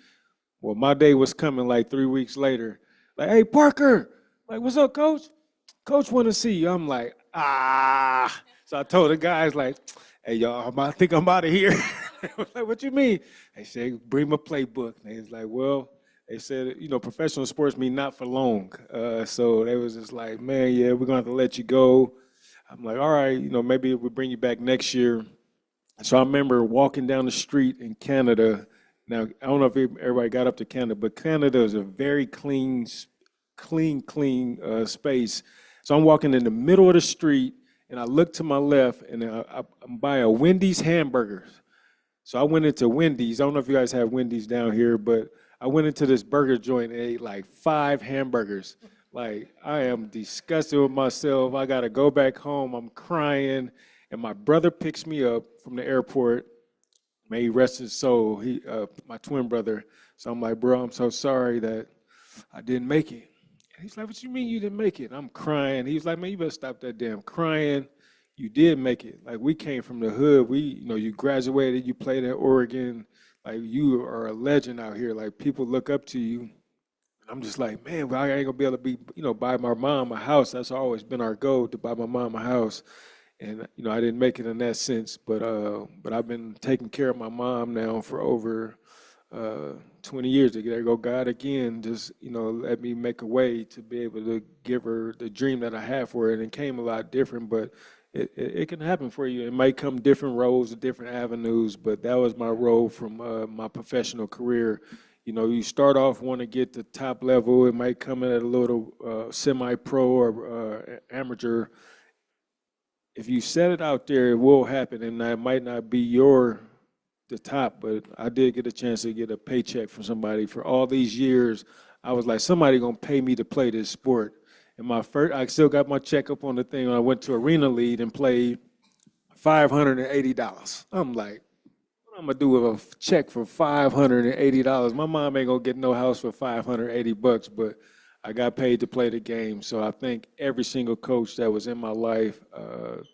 Well, my day was coming like 3 weeks later. Like, hey, Parker, like, what's up, coach? Coach want to see you. I'm like, So I told the guys, like, hey, y'all, I think I'm out of here. I was like, what you mean? They said, bring my playbook. And they was like, well, they said, professional sports mean not for long. So they was just like, man, yeah, we're going to have to let you go. I'm like, all right, maybe we'll bring you back next year. So I remember walking down the street in Canada. Now, I don't know if everybody got up to Canada, but Canada is a very clean space. So I'm walking in the middle of the street, and I look to my left, and I'm by a Wendy's hamburgers. So I went into Wendy's. I don't know if you guys have Wendy's down here, but I went into this burger joint and ate like 5 hamburgers. Like, I am disgusted with myself. I got to go back home. I'm crying. And my brother picks me up from the airport. May he rest his soul. My twin brother. So I'm like, bro, I'm so sorry that I didn't make it. And he's like, what you mean you didn't make it? I'm crying. He was like, man, you better stop that damn crying. You did make it. Like, we came from the hood. You graduated. You played at Oregon. Like, you are a legend out here. Like, people look up to you. And I'm just like, man, I ain't gonna be able to buy my mom a house. That's always been our goal, to buy my mom a house. And, I didn't make it in that sense, but I've been taking care of my mom now for over 20 years. There go God again, just, let me make a way to be able to give her the dream that I have for her. And it came a lot different, but it can happen for you. It might come different roles, different avenues, but that was my role from my professional career. You know, you start off want to get to top level. It might come in at a little semi-pro or amateur. If you set it out there, it will happen, and it might not be the top, but I did get a chance to get a paycheck from somebody for all these years. I was like, somebody gonna pay me to play this sport. And I still got my check up on the thing when I went to Arena League and played $580. I'm like, what I'm gonna do with a check for $580? My mom ain't gonna get no house for $580, but I got paid to play the game. So I thank every single coach that was in my life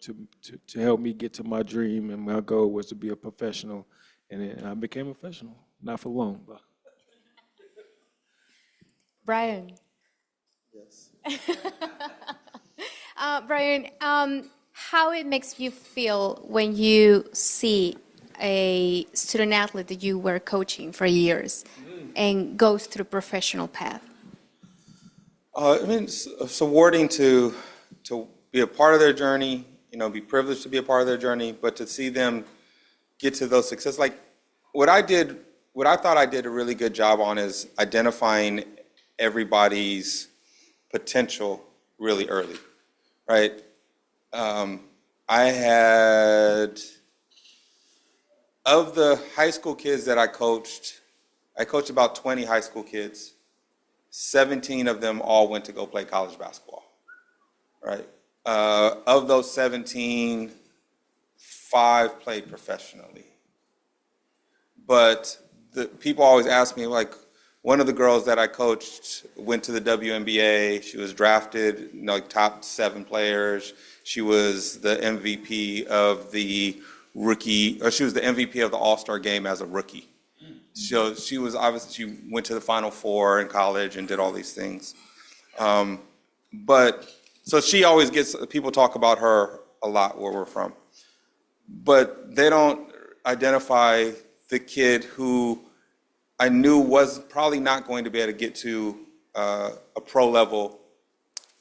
to help me get to my dream, and my goal was to be a professional, and I became a professional. Not for long, but. Bryon. Yes. Bryon, how it makes you feel when you see a student athlete that you were coaching for years and goes through professional path? I mean, it's rewarding to be a part of their journey, you know, be privileged to be a part of their journey, but to see them get to those success. Like what I thought I did a really good job on is identifying everybody's potential really early, right? I had, of the high school kids that I coached about 20 high school kids. 17 of them all went to go play college basketball, right? Of those 17, 5 played professionally. But the people always ask me, like, one of the girls that I coached went to the WNBA. She was drafted, you know, like top 7 players. She was the MVP of the she was the MVP of the All-Star game as a rookie. So she went to the Final Four in college and did all these things. But so she always gets, people talk about her a lot where we're from. But they don't identify the kid who I knew was probably not going to be able to get to a pro level,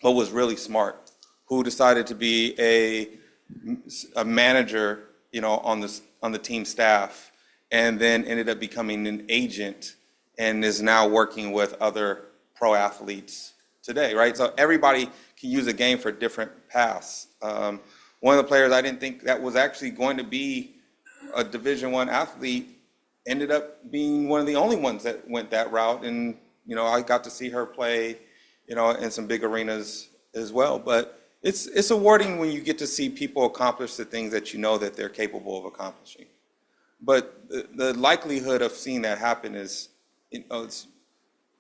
but was really smart, who decided to be a manager, you know, on the team staff, and then ended up becoming an agent and is now working with other pro athletes today, right? So everybody can use a game for different paths. One of the players I didn't think that was actually going to be a Division I athlete ended up being one of the only ones that went that route. And, you know, I got to see her play, you know, in some big arenas as well. But it's rewarding when you get to see people accomplish the things that you know that they're capable of accomplishing. But the likelihood of seeing that happen is, you know,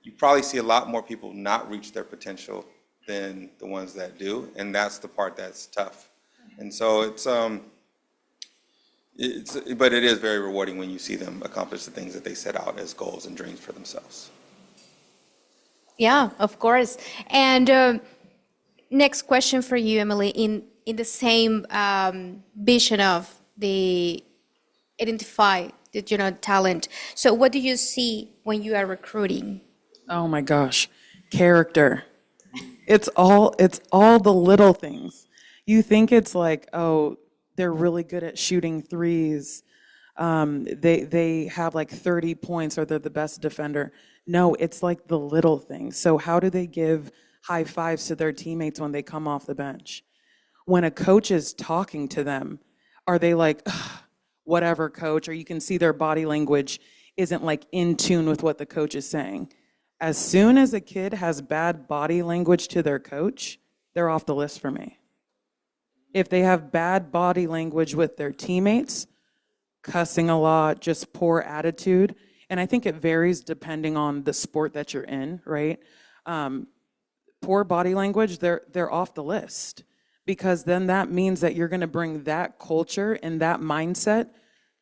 you probably see a lot more people not reach their potential than the ones that do, and that's the part that's tough. And so but it is very rewarding when you see them accomplish the things that they set out as goals and dreams for themselves. Yeah, of course. And next question for you, Emily, in the same vision of the identify the, you know, talent. So what do you see when you are recruiting? Oh my gosh, character. It's all the little things. You think it's like, oh, they're really good at shooting threes. They have like 30 points, or they're the best defender. No, it's like the little things. So how do they give high fives to their teammates when they come off the bench? When a coach is talking to them, are they like, whatever, coach? Or you can see their body language isn't like in tune with what the coach is saying. As soon as a kid has bad body language to their coach, they're off the list for me. If they have bad body language with their teammates, cussing a lot, just poor attitude, and I think it varies depending on the sport that you're in, right? Poor body language, they're off the list, because then that means that you're going to bring that culture and that mindset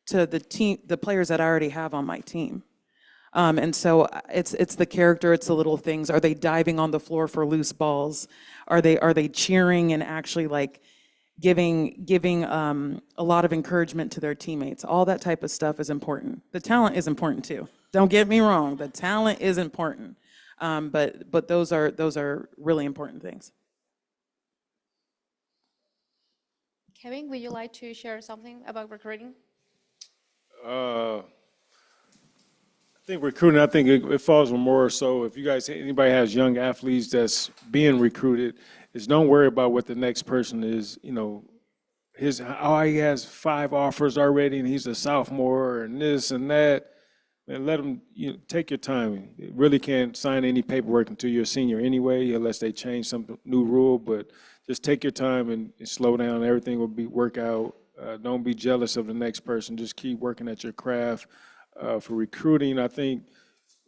to the team, the players that I already have on my team. And so it's the character, it's the little things. Are they diving on the floor for loose balls? Are they cheering and actually like giving a lot of encouragement to their teammates? All that type of stuff is important. The talent is important too. Don't get me wrong. The talent is important, but those are really important things. Kevin, would you like to share something about recruiting? I think recruiting, I think it falls on more so if you guys, anybody has young athletes that's being recruited, is don't worry about what the next person is, you know, he has 5 offers already and he's a sophomore and this and that. And let them, take your time. You really can't sign any paperwork until you're a senior anyway, unless they change some new rule. But just take your time and slow down. Everything will work out. Don't be jealous of the next person. Just keep working at your craft. For recruiting, I think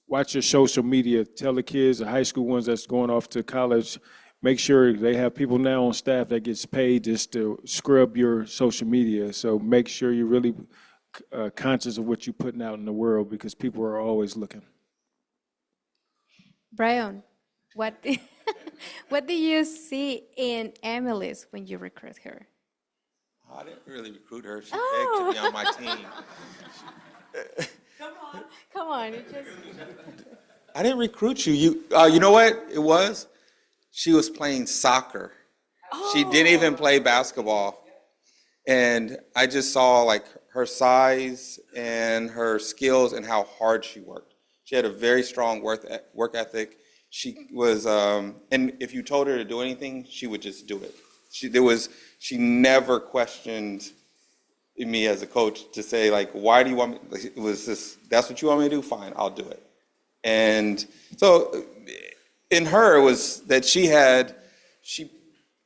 watch your social media. Tell the kids, the high school ones that's going off to college, make sure they have people now on staff that gets paid just to scrub your social media. So make sure you're really conscious of what you're putting out in the world because people are always looking. Bryon, what do, what do you see in Emily's when you recruit her? I didn't really recruit her. She begged to be on my team. Come on, it just... I didn't recruit you. You know what it was? She was playing soccer. She didn't even play basketball. And I just saw like her size and her skills and how hard she worked. She had a very strong work ethic. She was, and if you told her to do anything, she would just do it. She never questioned me as a coach to say like, why do you want me? It was just, that's what you want me to do? Fine, I'll do it. And so in her, it was that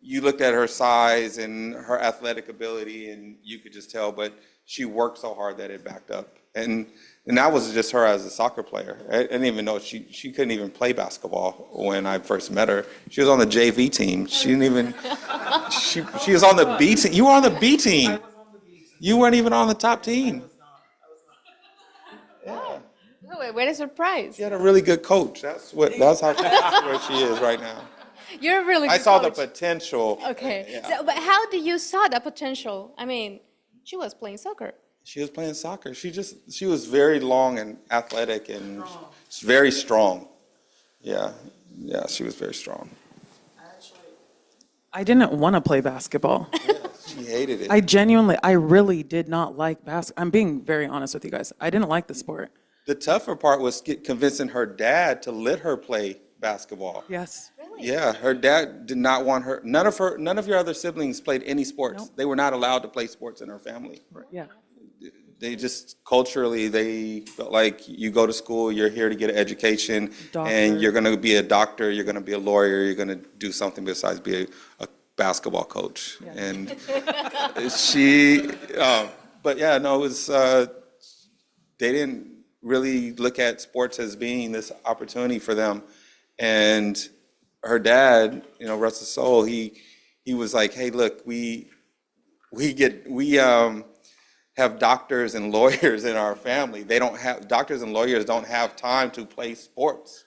you looked at her size and her athletic ability and you could just tell, but she worked so hard that it backed up. And that was just her as a soccer player. I didn't even know she couldn't even play basketball when I first met her. She was on the JV team. She didn't even, she was on the B team. You were on the B team. You weren't even on the top team. Yeah. Oh, what a surprise. She had a really good coach. That's how where she is right now. You're a really good I saw coach. the potential. Okay. Yeah. So, but how do you saw the potential? I mean, she was playing soccer. She was playing soccer. She was very long and athletic and very strong. Yeah, she was very strong. I didn't want to play basketball. Yeah, she hated it. I really did not like basketball. I'm being very honest with you guys. I didn't like the sport. The tougher part was convincing her dad to let her play basketball. Yes. Really? Yeah, her dad did not want her. None of your other siblings played any sports. Nope. They were not allowed to play sports in her family. Yeah. They just culturally, they felt like you go to school, you're here to get an education, Doctor. and you're going to be a doctor, you're going to be a lawyer, you're going to do something besides be a basketball coach. Yeah. And but yeah, no, it was, they didn't really look at sports as being this opportunity for them. And her dad, rest his soul, he was like, hey, look, we have doctors and lawyers in our family. Doctors and lawyers don't have time to play sports.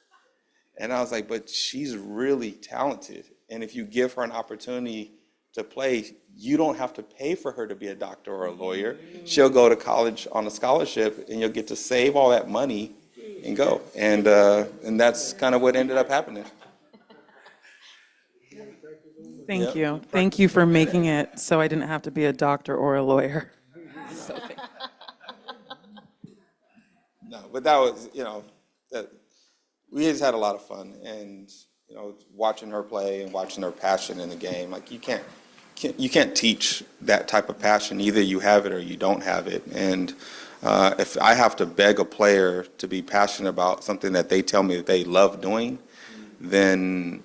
And I was like, but she's really talented. And if you give her an opportunity to play, you don't have to pay for her to be a doctor or a lawyer. She'll go to college on a scholarship and you'll get to save all that money and go. And that's kind of what ended up happening. Thank you. Thank you for making it so I didn't have to be a doctor or a lawyer. No, but that was, we just had a lot of fun, and watching her play and watching her passion in the game. Like you can't teach that type of passion. Either you have it or you don't have it. And if I have to beg a player to be passionate about something that they tell me that they love doing, then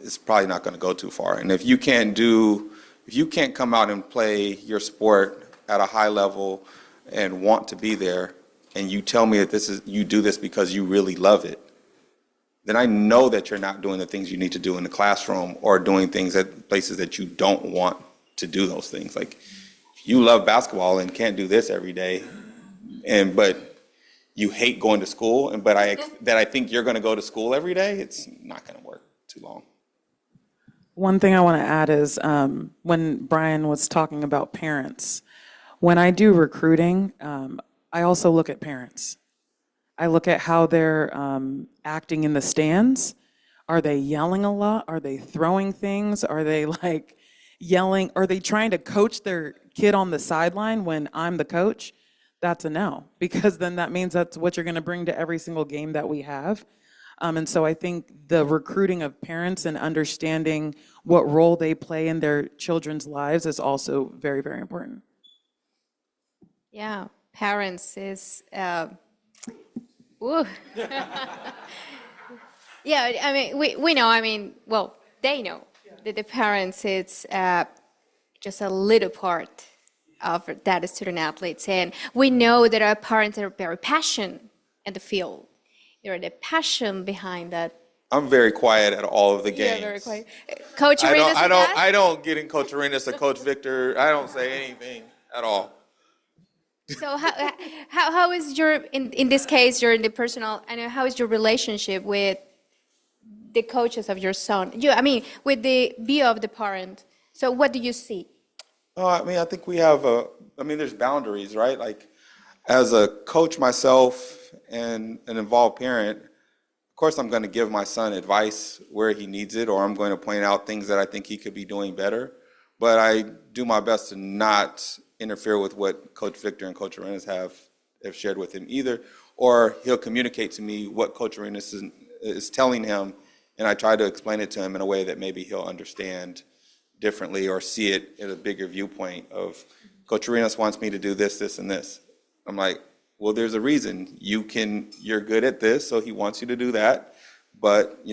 it's probably not going to go too far. And if you can't come out and play your sport at a high level and want to be there, and you tell me that you do this because you really love it, then I know that you're not doing the things you need to do in the classroom or doing things at places that you don't want to do those things. Like, if you love basketball and can't do this every day, but you hate going to school, but I think you're going to go to school every day, it's not going to work too long. One thing I want to add is when Bryon was talking about parents, when I do recruiting, I also look at parents. I look at how they're acting in the stands. Are they yelling a lot? Are they throwing things? Are they yelling? Are they trying to coach their kid on the sideline when I'm the coach? That's a no, because then that means that's what you're going to bring to every single game that we have. And so I think the recruiting of parents and understanding what role they play in their children's lives is also very, very important. Yeah, parents is, ooh. Yeah, I mean, we know, I mean, well, they know that the parents, it's just a little part of that student athletes. And we know that our parents are very passionate in the field. They're the passion behind that. I'm very quiet at all of the Yeah, games. very quiet. Coach Arenas, I don't get in Coach Arenas or Coach Victor. I don't say anything at all. So how is your, in this case, you're in the personal, I know, how is your relationship with the coaches of your son? I mean, with the view of the parent. So what do you see? Oh, I mean, I think we have there's boundaries, right? Like, as a coach myself and an involved parent, of course I'm going to give my son advice where he needs it, or I'm going to point out things that I think he could be doing better. But I do my best to not interfere with what Coach Victor and Coach Arenas have shared with him either, or he'll communicate to me what Coach Arenas is telling him, and I try to explain it to him in a way that maybe he'll understand differently or see it in a bigger viewpoint of, Coach Arenas wants me to do this, this, and this. I'm like, well, there's a reason. You're good at this, so he wants you to do that. But,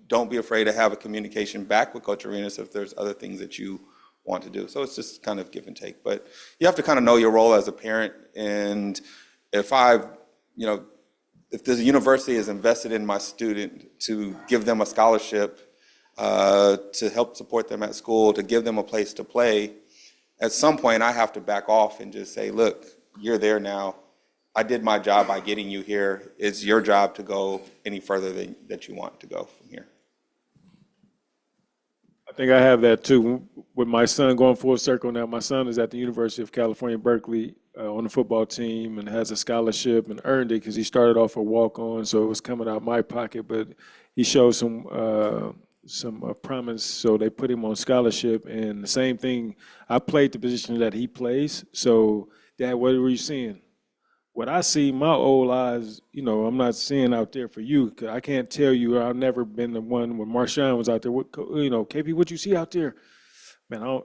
don't be afraid to have a communication back with Coach Arenas if there's other things that you want to do. So it's just kind of give and take. But you have to kind of know your role as a parent. And if the university is invested in my student to give them a scholarship, to help support them at school, to give them a place to play, at some point I have to back off and just say, look, you're there now. I did my job by getting you here. It's your job to go any further that you want to go from here. I think I have that too. With my son going full circle now, my son is at the University of California, Berkeley, on the football team and has a scholarship and earned it because he started off a walk-on, so it was coming out of my pocket. But he showed some promise, so they put him on scholarship. And the same thing, I played the position that he plays. So, Dad, what were you seeing? What I see, my old eyes, I'm not seeing out there for you. 'Cause I can't tell you. I've never been the one when Marshawn was out there. KP, what you see out there? Man,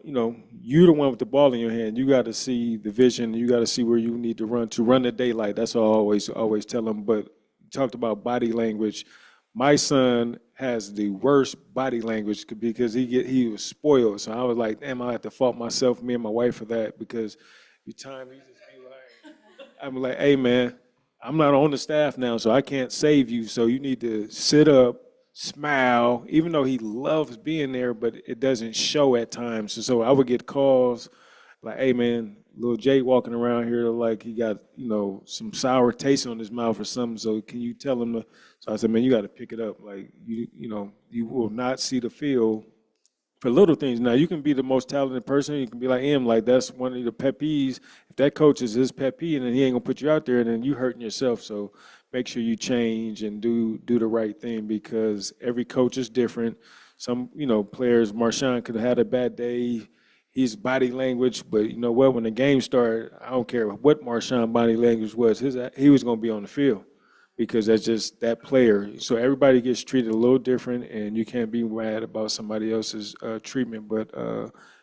you're the one with the ball in your hand. You got to see the vision. You got to see where you need to run the daylight. That's all I always tell them. But you talked about body language. My son has the worst body language because he was spoiled. So I was like, damn, I have to fault myself, me and my wife for that, because you time he just be like, I'm like, hey man, I'm not on the staff now, so I can't save you. So you need to sit up, smile, even though he loves being there, but it doesn't show at times. So I would get calls like, hey man, little Jay walking around here like he got, some sour taste on his mouth or something. So can you tell him to? So I said, man, you got to pick it up. Like you will not see the field for little things. Now you can be the most talented person. You can be like him. Like that's one of the pet peeves. If that coach is his pet peeve, and then he ain't gonna put you out there, and then you hurting yourself. So make sure you change and do the right thing, because every coach is different. Some players, Marshawn could have had a bad day. His body language, but you know what? When the game started, I don't care what Marshawn body language was. He was going to be on the field, because that's just that player. So everybody gets treated a little different, and you can't be mad about somebody else's treatment. But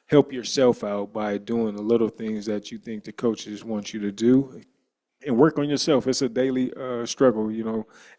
help yourself out by doing the little things that you think the coaches want you to do, and work on yourself. It's a daily struggle.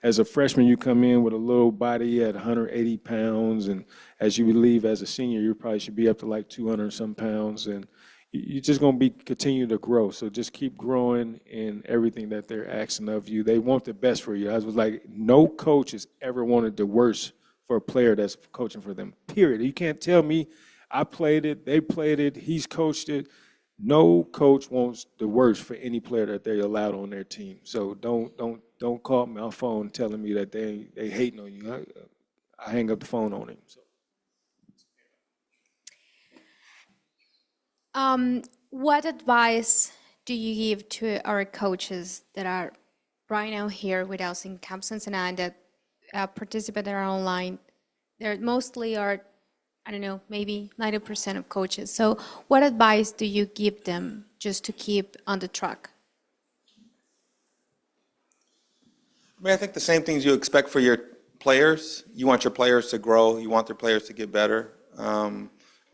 As a freshman, you come in with a little body at 180 pounds, and as you leave as a senior, you probably should be up to like 200 some pounds, and you're just going to continue to grow. So just keep growing in everything that they're asking of you. They want the best for you. I was like, no coach has ever wanted the worst for a player that's coaching for them, period. You can't tell me I played it, they played it, he's coached it. No coach wants the worst for any player that they allowed on their team. So don't call my phone telling me that they hating on you. I hang up the phone on him. So. What advice do you give to our coaches that are right now here with us in Camp Cincinnati, that participate that are online? They're mostly are I don't know, maybe 90% of coaches. So what advice do you give them just to keep on the track? I mean, I think the same things you expect for your players. You want your players to grow. You want their players to get better.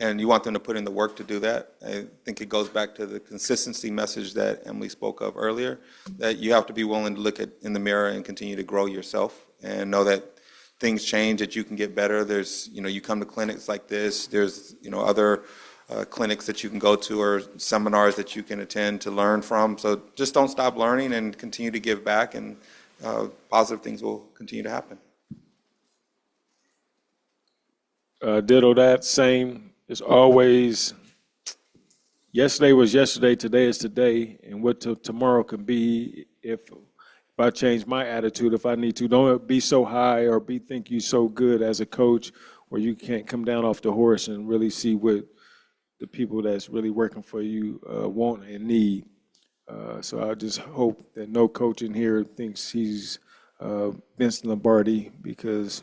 And you want them to put in the work to do that. I think it goes back to the consistency message that Emily spoke of earlier, that you have to be willing to look in the mirror and continue to grow yourself and know that things change, that you can get better. There's, you come to clinics like this. There's, other clinics that you can go to or seminars that you can attend to learn from. So just don't stop learning and continue to give back, and positive things will continue to happen. Ditto that, same. It's always, yesterday was yesterday, today is today, and what tomorrow can be if I change my attitude, if I need to. Don't be so high or think you so good as a coach where you can't come down off the horse and really see what the people that's really working for you want and need. So I just hope that no coach in here thinks he's Vince Lombardi, because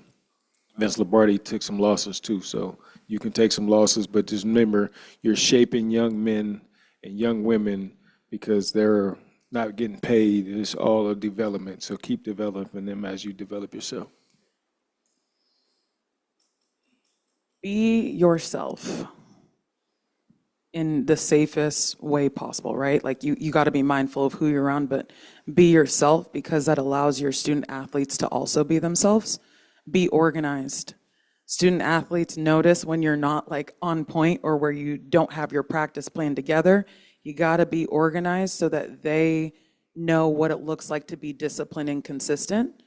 Vince Lombardi took some losses too. So you can take some losses, but just remember, you're shaping young men and young women because they're not getting paid. It's all a development. So keep developing them as you develop yourself. Be yourself in the safest way possible, right? Like you got to be mindful of who you're around, but be yourself, because that allows your student athletes to also be themselves. Be organized. Student athletes notice when you're not like on point or where you don't have your practice plan together. You got to be organized so that they know what it looks like to be disciplined and consistent.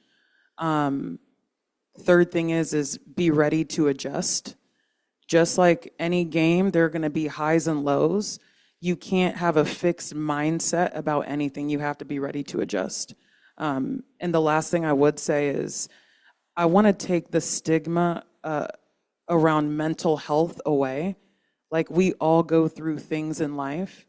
Third thing is be ready to adjust. Just like any game, there are going to be highs and lows. You can't have a fixed mindset about anything. You have to be ready to adjust. And the last thing I would say is I want to take the stigma around mental health away. Like, we all go through things in life.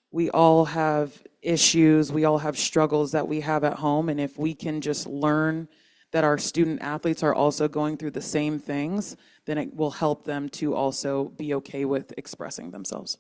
We all have issues. We all have struggles that we have at home. And if we can just learn that our student athletes are also going through the same things, then it will help them to also be okay with expressing themselves.